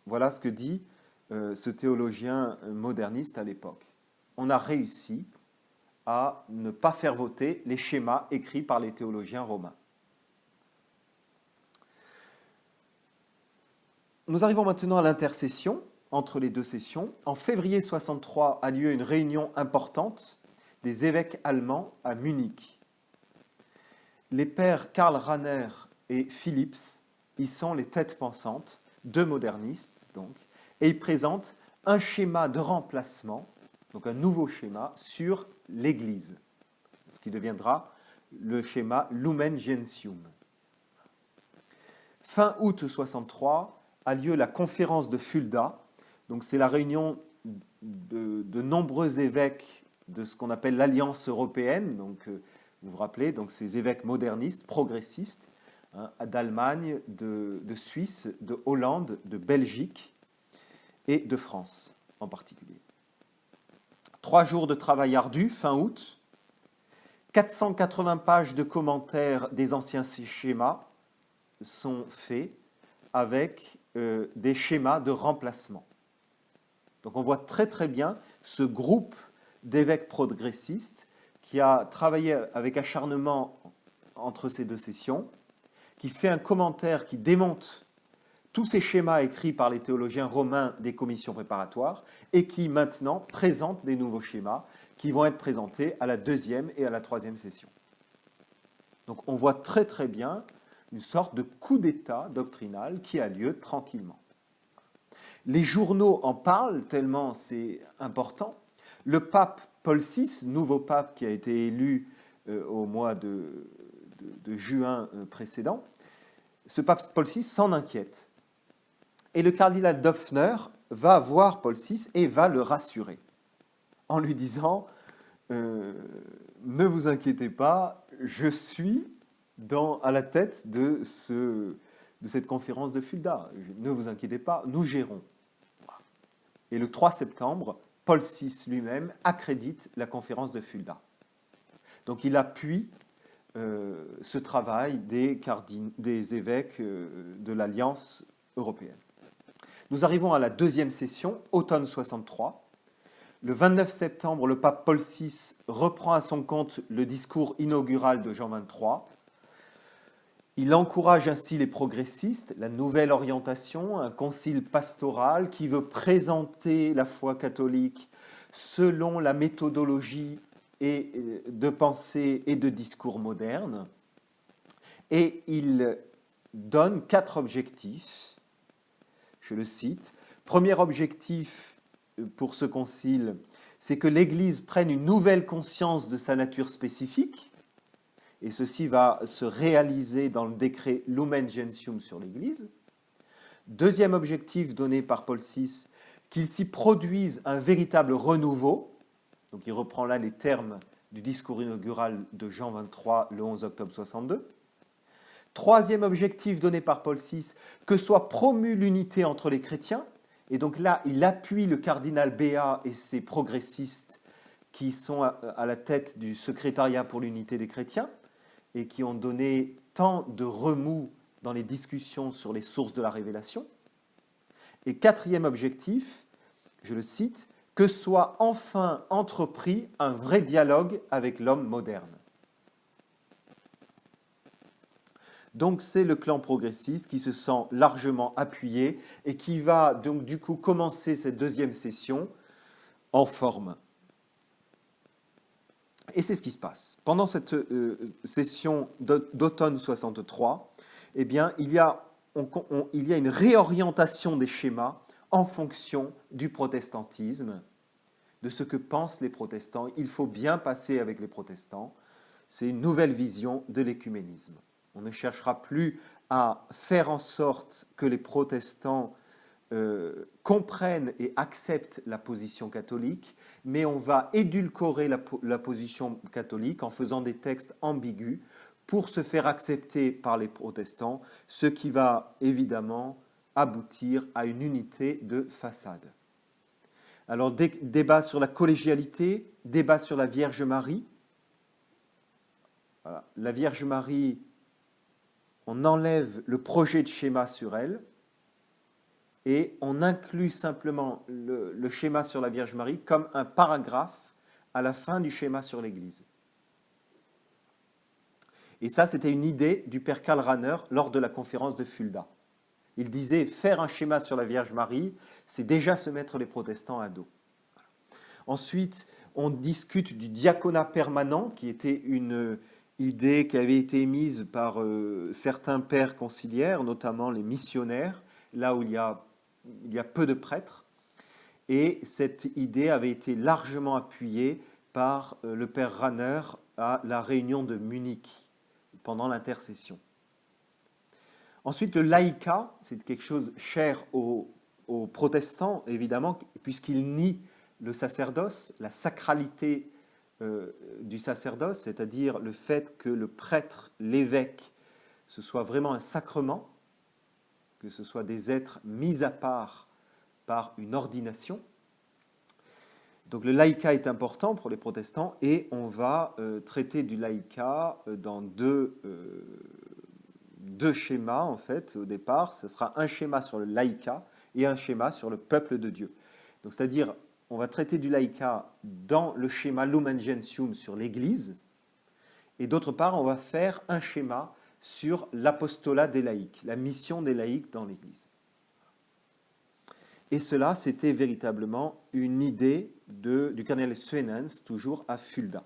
Voilà ce que dit ce théologien moderniste à l'époque. On a réussi à ne pas faire voter les schémas écrits par les théologiens romains. Nous arrivons maintenant à l'intercession entre les deux sessions. En février 63 a lieu une réunion importante des évêques allemands à Munich. Les pères Karl Rahner et Philipps y sont les têtes pensantes, deux modernistes donc, et ils présentent un schéma de remplacement, donc un nouveau schéma sur l'Église, ce qui deviendra le schéma Lumen Gentium. Fin août 63 a lieu la conférence de Fulda, donc c'est la réunion de nombreux évêques de ce qu'on appelle l'Alliance européenne, donc vous vous rappelez, donc ces évêques modernistes, progressistes, d'Allemagne, de Suisse, de Hollande, de Belgique et de France en particulier. 3 jours de travail ardu, fin août, 480 pages de commentaires des anciens schémas sont faits avec des schémas de remplacement. Donc on voit très très bien ce groupe d'évêques progressistes qui a travaillé avec acharnement entre ces deux sessions, qui fait un commentaire qui démonte tous ces schémas écrits par les théologiens romains des commissions préparatoires et qui maintenant présente des nouveaux schémas qui vont être présentés à la deuxième et à la troisième session. Donc on voit très très bien une sorte de coup d'État doctrinal qui a lieu tranquillement. Les journaux en parlent tellement c'est important. Le pape Paul VI, nouveau pape qui a été élu au mois de juin précédent, ce pape Paul VI s'en inquiète. Et le cardinal Döpfner va voir Paul VI et va le rassurer en lui disant ne vous inquiétez pas, je suis à la tête de cette conférence de Fulda. Ne vous inquiétez pas, nous gérons. Et le 3 septembre, Paul VI lui-même accrédite la conférence de Fulda. Donc il appuie ce travail des évêques de l'Alliance européenne. Nous arrivons à la deuxième session, automne 63. Le 29 septembre, le pape Paul VI reprend à son compte le discours inaugural de Jean XXIII. Il encourage ainsi les progressistes, la nouvelle orientation, un concile pastoral qui veut présenter la foi catholique selon la méthodologie de pensée et de discours moderne. Et il donne 4 objectifs. Je le cite. Premier objectif pour ce concile, c'est que l'Église prenne une nouvelle conscience de sa nature spécifique, et ceci va se réaliser dans le décret Lumen Gentium sur l'Église. Deuxième objectif donné par Paul VI, qu'il s'y produise un véritable renouveau, donc il reprend là les termes du discours inaugural de Jean XXIII le 11 octobre 62. Troisième objectif donné par Paul VI, que soit promue l'unité entre les chrétiens. Et donc là, il appuie le cardinal Béat et ses progressistes qui sont à la tête du secrétariat pour l'unité des chrétiens et qui ont donné tant de remous dans les discussions sur les sources de la révélation. Et quatrième objectif, je le cite, que soit enfin entrepris un vrai dialogue avec l'homme moderne. Donc c'est le clan progressiste qui se sent largement appuyé et qui va donc du coup commencer cette deuxième session en forme. Et c'est ce qui se passe. Pendant cette session d'automne 63, eh bien, il y a une réorientation des schémas en fonction du protestantisme, de ce que pensent les protestants. Il faut bien passer avec les protestants. C'est une nouvelle vision de l'écuménisme. On ne cherchera plus à faire en sorte que les protestants comprennent et acceptent la position catholique, mais on va édulcorer la position catholique en faisant des textes ambigus pour se faire accepter par les protestants, ce qui va évidemment aboutir à une unité de façade. Alors, débat sur la collégialité, débat sur la Vierge Marie. Voilà. La Vierge Marie, on enlève le projet de schéma sur elle et on inclut simplement le schéma sur la Vierge Marie comme un paragraphe à la fin du schéma sur l'Église. Et ça, c'était une idée du père Karl Rahner lors de la conférence de Fulda. Il disait, faire un schéma sur la Vierge Marie, c'est déjà se mettre les protestants à dos. Ensuite, on discute du diaconat permanent, qui était une idée qui avait été émise par certains pères conciliaires, notamment les missionnaires, là où il y a peu de prêtres. Et cette idée avait été largement appuyée par le père Rahner à la réunion de Munich pendant l'intercession. Ensuite, le laïcat, c'est quelque chose cher aux protestants, évidemment, puisqu'ils nient le sacerdoce, la sacralité du sacerdoce, c'est-à-dire le fait que le prêtre, l'évêque, ce soit vraiment un sacrement, que ce soit des êtres mis à part par une ordination. Donc le laïcat est important pour les protestants et on va traiter du laïcat dans deux schémas en fait au départ. Ce sera un schéma sur le laïcat et un schéma sur le peuple de Dieu. Donc, c'est-à-dire, on va traiter du laïcat dans le schéma Lumen Gentium sur l'Église, et d'autre part, on va faire un schéma sur l'apostolat des laïcs, la mission des laïcs dans l'Église. Et cela, c'était véritablement une idée du cardinal Suenens, toujours à Fulda.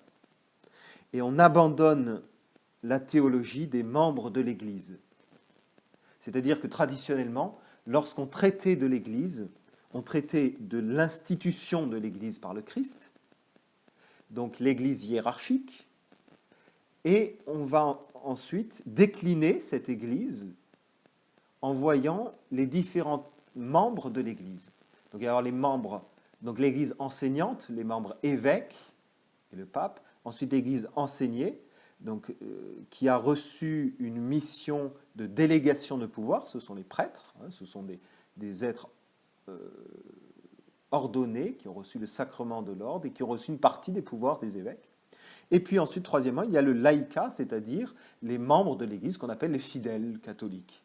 Et on abandonne la théologie des membres de l'Église. C'est-à-dire que traditionnellement, lorsqu'on traitait de l'Église, on traitait de l'institution de l'Église par le Christ, donc l'Église hiérarchique, et on va ensuite décliner cette Église en voyant les différents membres de l'Église. Donc il va y avoir les membres, donc l'Église enseignante, les membres évêques et le pape, ensuite l'Église enseignée, donc, qui a reçu une mission de délégation de pouvoir, ce sont les prêtres, hein, ce sont des êtres ordonnés qui ont reçu le sacrement de l'ordre et qui ont reçu une partie des pouvoirs des évêques. Et puis ensuite, troisièmement, il y a le laïcat, c'est-à-dire les membres de l'Église qu'on appelle les fidèles catholiques.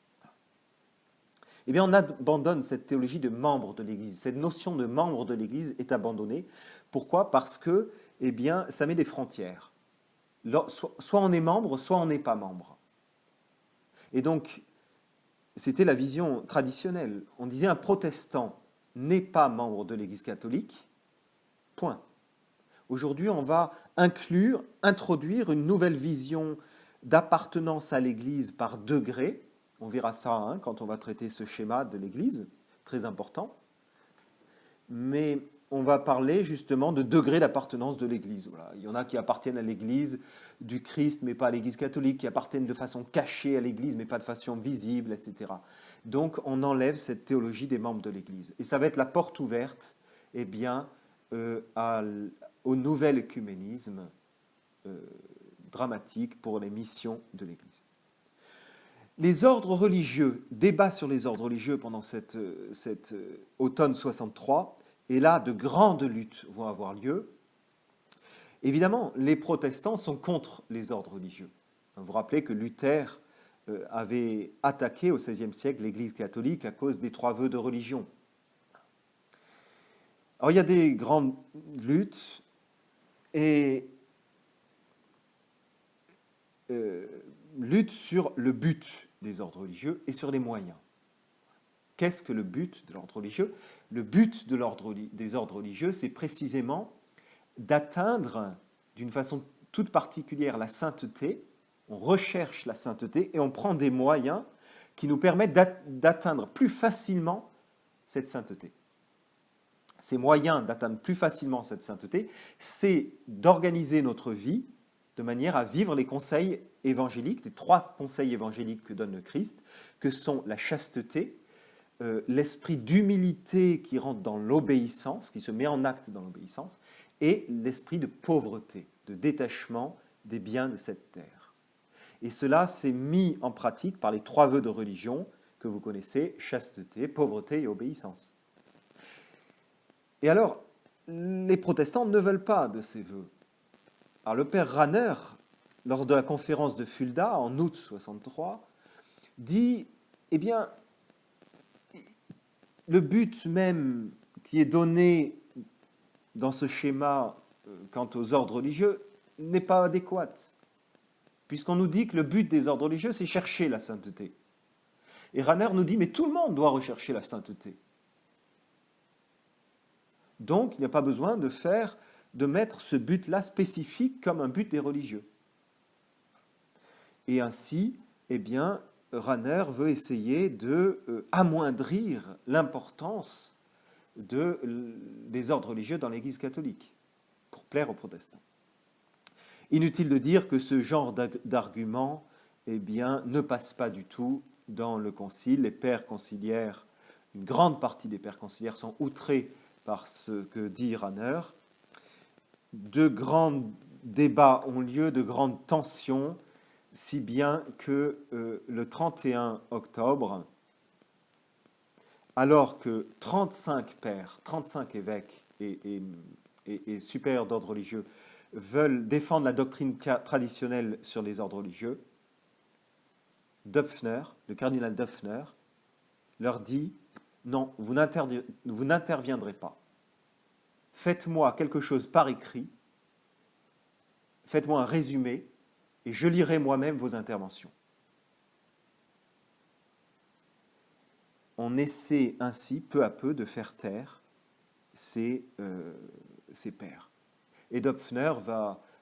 Eh bien, on abandonne cette théologie de membres de l'Église. Cette notion de membre de l'Église est abandonnée. Pourquoi ? Parce que, eh bien, ça met des frontières. Soit on est membre, soit on n'est pas membre. Et donc, c'était la vision traditionnelle. On disait un protestant n'est pas membre de l'Église catholique, point. Aujourd'hui, on va introduire une nouvelle vision d'appartenance à l'Église par degré. On verra ça quand on va traiter ce schéma de l'Église, très important. Mais on va parler justement de degré d'appartenance de l'Église. Voilà. Il y en a qui appartiennent à l'Église du Christ, mais pas à l'Église catholique, qui appartiennent de façon cachée à l'Église, mais pas de façon visible, etc. Donc on enlève cette théologie des membres de l'Église. Et ça va être la porte ouverte eh bien, au nouvel œcuménisme dramatique pour les missions de l'Église. Les ordres religieux, débat sur les ordres religieux pendant cet automne 63, et là, de grandes luttes vont avoir lieu. Évidemment, les protestants sont contre les ordres religieux. Vous vous rappelez que Luther avait attaqué au XVIe siècle l'Église catholique à cause des 3 vœux de religion. Alors, il y a des grandes luttes et lutte sur le but des ordres religieux et sur les moyens. Qu'est-ce que le but de l'ordre religieux ? Le but des ordres religieux, c'est précisément d'atteindre d'une façon toute particulière la sainteté. On recherche la sainteté et on prend des moyens qui nous permettent d'atteindre plus facilement cette sainteté. Ces moyens d'atteindre plus facilement cette sainteté, c'est d'organiser notre vie de manière à vivre les conseils évangéliques, les 3 conseils évangéliques que donne le Christ, que sont la chasteté, l'esprit d'humilité qui rentre dans l'obéissance, qui se met en acte dans l'obéissance, et l'esprit de pauvreté, de détachement des biens de cette terre. Et cela s'est mis en pratique par les 3 vœux de religion que vous connaissez, chasteté, pauvreté et obéissance. Et alors, les protestants ne veulent pas de ces vœux. Alors le père Rahner, lors de la conférence de Fulda en août 63, dit, eh bien, le but même qui est donné dans ce schéma quant aux ordres religieux n'est pas adéquat, puisqu'on nous dit que le but des ordres religieux, c'est chercher la sainteté. Et Rahner nous dit, mais tout le monde doit rechercher la sainteté. Donc, il n'y a pas besoin de mettre ce but-là spécifique comme un but des religieux. Et ainsi, eh bien, Rahner veut essayer de amoindrir l'importance des ordres religieux dans l'Église catholique, pour plaire aux protestants. Inutile de dire que ce genre d'argument eh bien, ne passe pas du tout dans le concile. Les pères conciliaires, une grande partie des pères conciliaires sont outrés par ce que dit Rahner. De grands débats ont lieu, de grandes tensions, si bien que le 31 octobre, alors que 35 pères, 35 évêques et supérieurs d'ordre religieux veulent défendre la doctrine traditionnelle sur les ordres religieux, Döpfner, le cardinal Döpfner, leur dit « Non, vous n'interviendrez pas. faites-moi quelque chose par écrit, faites-moi un résumé, et je lirai moi-même vos interventions. On essaie ainsi, peu à peu, de faire taire ces pairs. Et Döpfner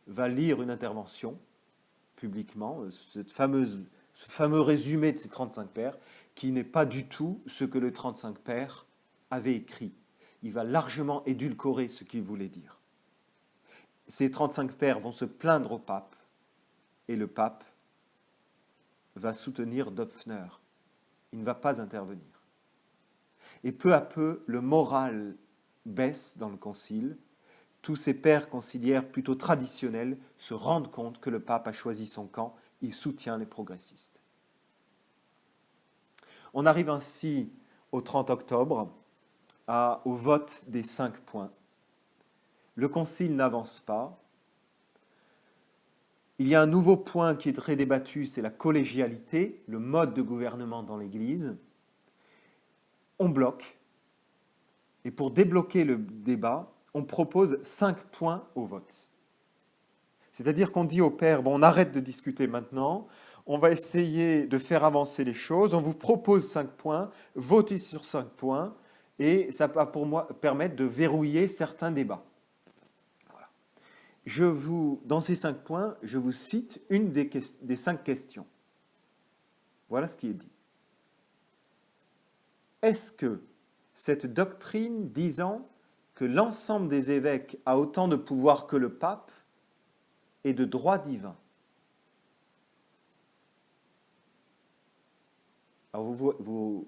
va lire une intervention publiquement, ce fameux résumé de ces 35 pairs, qui n'est pas du tout ce que le 35 pairs avait écrit. Il va largement édulcorer ce qu'il voulait dire. Ces 35 pairs vont se plaindre au pape, et le pape va soutenir Döpfner. Il ne va pas intervenir. Et peu à peu, le moral baisse dans le concile. Tous ces pères conciliaires plutôt traditionnels se rendent compte que le pape a choisi son camp, il soutient les progressistes. On arrive ainsi au 30 octobre au vote des 5 points. Le concile n'avance pas. Il y a un nouveau point qui est très débattu, c'est la collégialité, le mode de gouvernement dans l'Église. On bloque. Et pour débloquer le débat, on propose 5 points au vote. C'est-à-dire qu'on dit au père, bon, on arrête de discuter maintenant, on va essayer de faire avancer les choses, on vous propose 5 points, votez sur 5 points, et ça va pour moi permettre de verrouiller certains débats. Voilà. Dans ces 5 points, je vous cite une des 5 questions. Voilà ce qui est dit. Est-ce que cette doctrine disant que l'ensemble des évêques a autant de pouvoir que le pape est de droit divin? Alors vous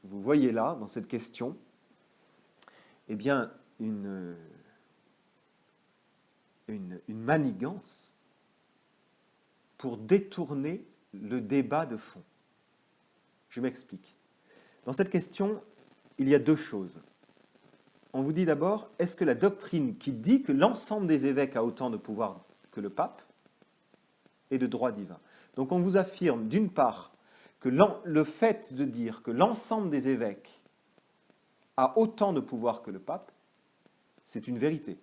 voyez là, dans cette question, eh bien, une manigance pour détourner le débat de fond. Je m'explique. Dans cette question, il y a 2 choses. On vous dit d'abord, est-ce que la doctrine qui dit que l'ensemble des évêques a autant de pouvoir que le pape est de droit divin? Donc on vous affirme, d'une part, que le fait de dire que l'ensemble des évêques a autant de pouvoir que le pape, c'est une vérité.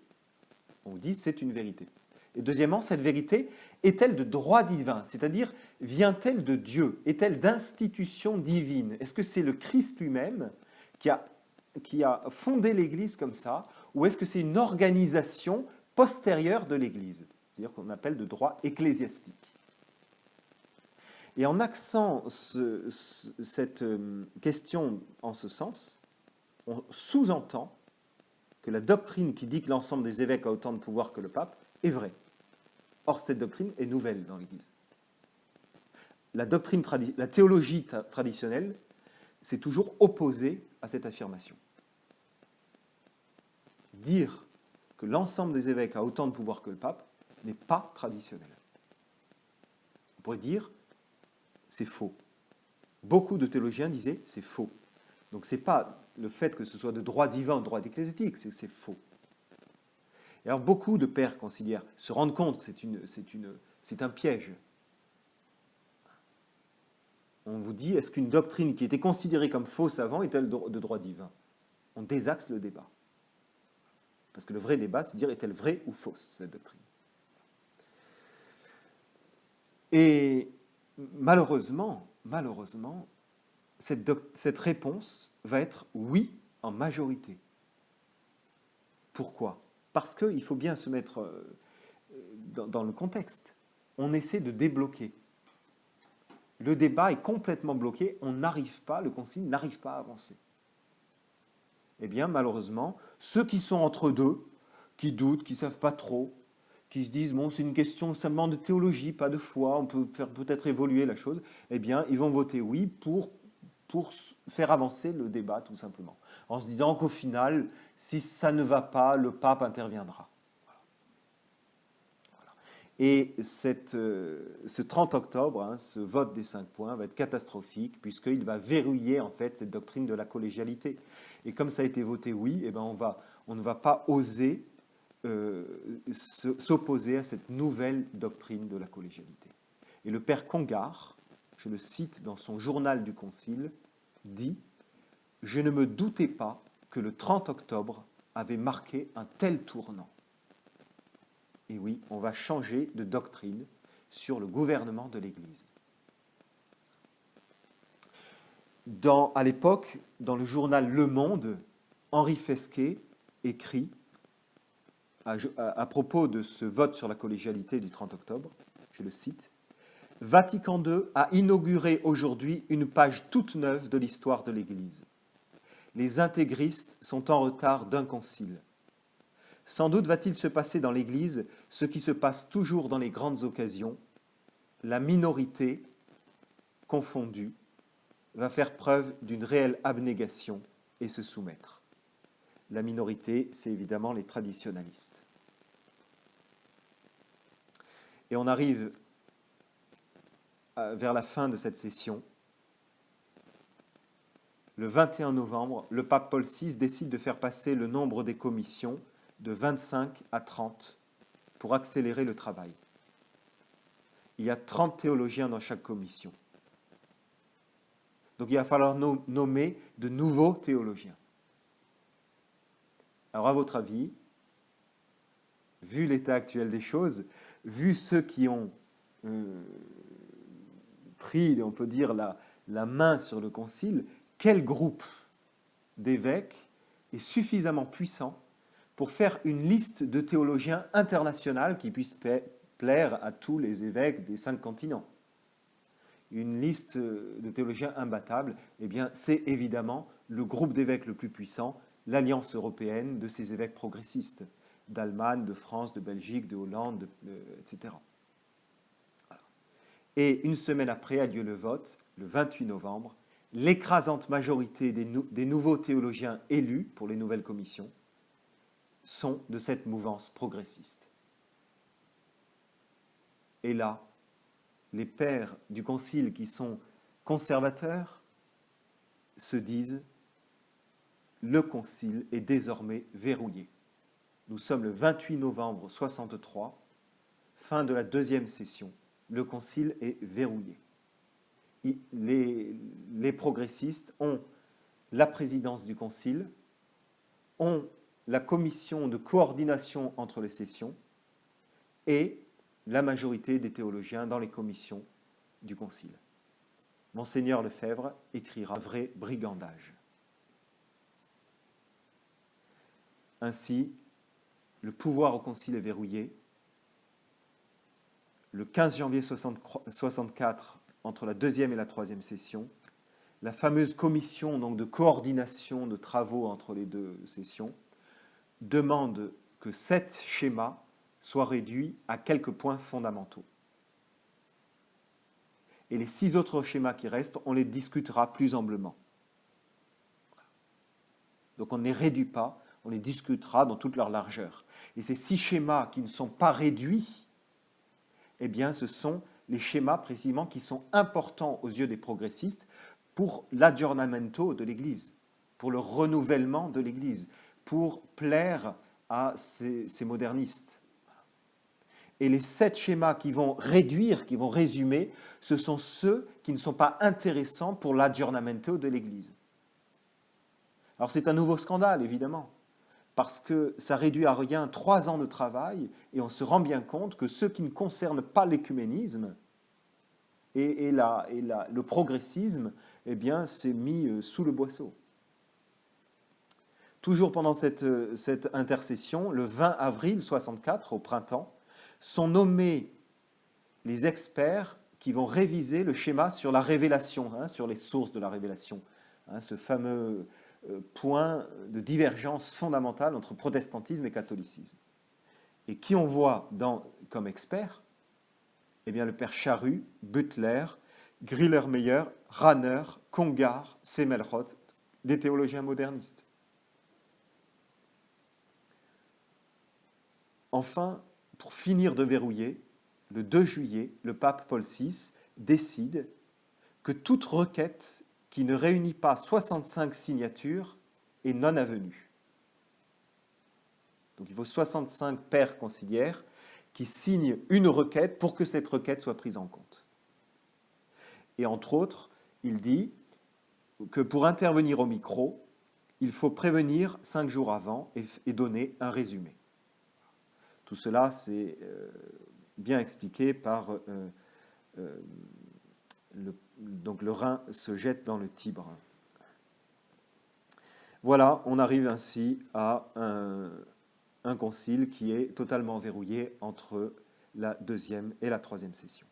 On vous dit, c'est une vérité. Et deuxièmement, cette vérité est-elle de droit divin? C'est-à-dire, vient-elle de Dieu? Est-elle d'institution divine? Est-ce que c'est le Christ lui-même qui a fondé l'Église comme ça, ou est-ce que c'est une organisation postérieure de l'Église? C'est-à-dire qu'on appelle de droit ecclésiastique. Et en axant cette question en ce sens, on sous-entend que la doctrine qui dit que l'ensemble des évêques a autant de pouvoir que le pape est vraie. Or, cette doctrine est nouvelle dans l'Église. La théologie traditionnelle s'est toujours opposée à cette affirmation. Dire que l'ensemble des évêques a autant de pouvoir que le pape n'est pas traditionnel. On pourrait dire c'est faux. Beaucoup de théologiens disaient c'est faux. Donc ce n'est pas le fait que ce soit de droit divin ou de droit ecclésiastique, c'est faux. Et alors beaucoup de pères conciliaires se rendent compte que c'est un piège. On vous dit, est-ce qu'une doctrine qui était considérée comme fausse avant est-elle de droit divin? On désaxe le débat. Parce que le vrai débat, c'est de dire, est-elle vraie ou fausse, cette doctrine? Et malheureusement, cette réponse va être oui en majorité. Pourquoi? Parce qu'il faut bien se mettre dans le contexte. On essaie de débloquer. Le débat est complètement bloqué, le concile n'arrive pas à avancer. Eh bien, malheureusement, ceux qui sont entre deux, qui doutent, qui ne savent pas trop, qui se disent, bon, c'est une question seulement de théologie, pas de foi, on peut faire peut-être évoluer la chose, eh bien, ils vont voter oui pour faire avancer le débat, tout simplement. En se disant qu'au final, si ça ne va pas, le pape interviendra. Voilà. Et ce 30 octobre, ce vote des 5 points va être catastrophique, puisqu'il va verrouiller, en fait, cette doctrine de la collégialité. Et comme ça a été voté oui, eh ben on ne va pas oser s'opposer à cette nouvelle doctrine de la collégialité. Et le père Congar, je le cite dans son journal du Concile, dit « Je ne me doutais pas que le 30 octobre avait marqué un tel tournant. Et oui, on va changer de doctrine sur le gouvernement de l'Église. À l'époque, dans le journal Le Monde, Henri Fesquet écrit à propos de ce vote sur la collégialité du 30 octobre, je le cite, « Vatican II a inauguré aujourd'hui une page toute neuve de l'histoire de l'Église. Les intégristes sont en retard d'un concile. Sans doute va-t-il se passer dans l'Église ce qui se passe toujours dans les grandes occasions. La minorité, confondue, va faire preuve d'une réelle abnégation et se soumettre. » La minorité, c'est évidemment les traditionalistes. Et on arrive vers la fin de cette session. Le 21 novembre, le pape Paul VI décide de faire passer le nombre des commissions de 25 à 30 pour accélérer le travail. Il y a 30 théologiens dans chaque commission. Donc il va falloir nommer de nouveaux théologiens. Alors à votre avis, vu l'état actuel des choses, vu ceux qui ont pris, on peut dire, la main sur le concile, quel groupe d'évêques est suffisamment puissant pour faire une liste de théologiens internationaux qui puissent plaire à tous les évêques des 5 continents? Une liste de théologiens imbattables, eh bien, c'est évidemment le groupe d'évêques le plus puissant, l'Alliance européenne de ces évêques progressistes, d'Allemagne, de France, de Belgique, de Hollande, etc. Voilà. Et une semaine après a lieu le vote, le 28 novembre, l'écrasante majorité des nouveaux théologiens élus pour les nouvelles commissions sont de cette mouvance progressiste. Et là, les pères du concile qui sont conservateurs se disent « le concile est désormais verrouillé ». Nous sommes le 28 novembre 63, fin de la deuxième session. Le concile est verrouillé. Les progressistes ont la présidence du concile, ont la commission de coordination entre les sessions et la majorité des théologiens dans les commissions du concile. Monseigneur Lefebvre écrira un vrai brigandage. Ainsi, le pouvoir au concile est verrouillé. Le 15 janvier 64, entre la deuxième et la troisième session, la fameuse commission donc, de coordination de travaux entre les deux sessions demande que 7 schémas soient réduits à quelques points fondamentaux. Et les 6 autres schémas qui restent, on les discutera plus amplement. Donc on ne les réduit pas, on les discutera dans toute leur largeur. Et ces 6 schémas qui ne sont pas réduits, eh bien ce sont les schémas précisément qui sont importants aux yeux des progressistes pour l'aggiornamento de l'Église, pour le renouvellement de l'Église, pour plaire à ces modernistes. Et les 7 schémas qui vont réduire, qui vont résumer, ce sont ceux qui ne sont pas intéressants pour l'aggiornamento de l'Église. Alors c'est un nouveau scandale, évidemment, parce que ça réduit à rien 3 ans de travail, et on se rend bien compte que ce qui ne concerne pas l'écuménisme et le progressisme, eh bien, c'est mis sous le boisseau. Toujours pendant cette intercession, le 20 avril 64, au printemps, sont nommés les experts qui vont réviser le schéma sur la révélation, sur les sources de la révélation, ce fameux point de divergence fondamentale entre protestantisme et catholicisme. Et qui on voit comme experts? Eh bien, le père Charus, Butler, Grillermeyer, Rahner, Congar, Semmelroth, des théologiens modernistes. Enfin, pour finir de verrouiller, le 2 juillet, le pape Paul VI décide que toute requête qui ne réunit pas 65 signatures est non avenue. Donc il faut 65 pères conciliaires qui signent une requête pour que cette requête soit prise en compte. Et entre autres, il dit que pour intervenir au micro, il faut prévenir 5 jours avant et donner un résumé. Tout cela, c'est bien expliqué par donc le Rhin se jette dans le Tibre. Voilà, on arrive ainsi à un concile qui est totalement verrouillé entre la deuxième et la troisième session.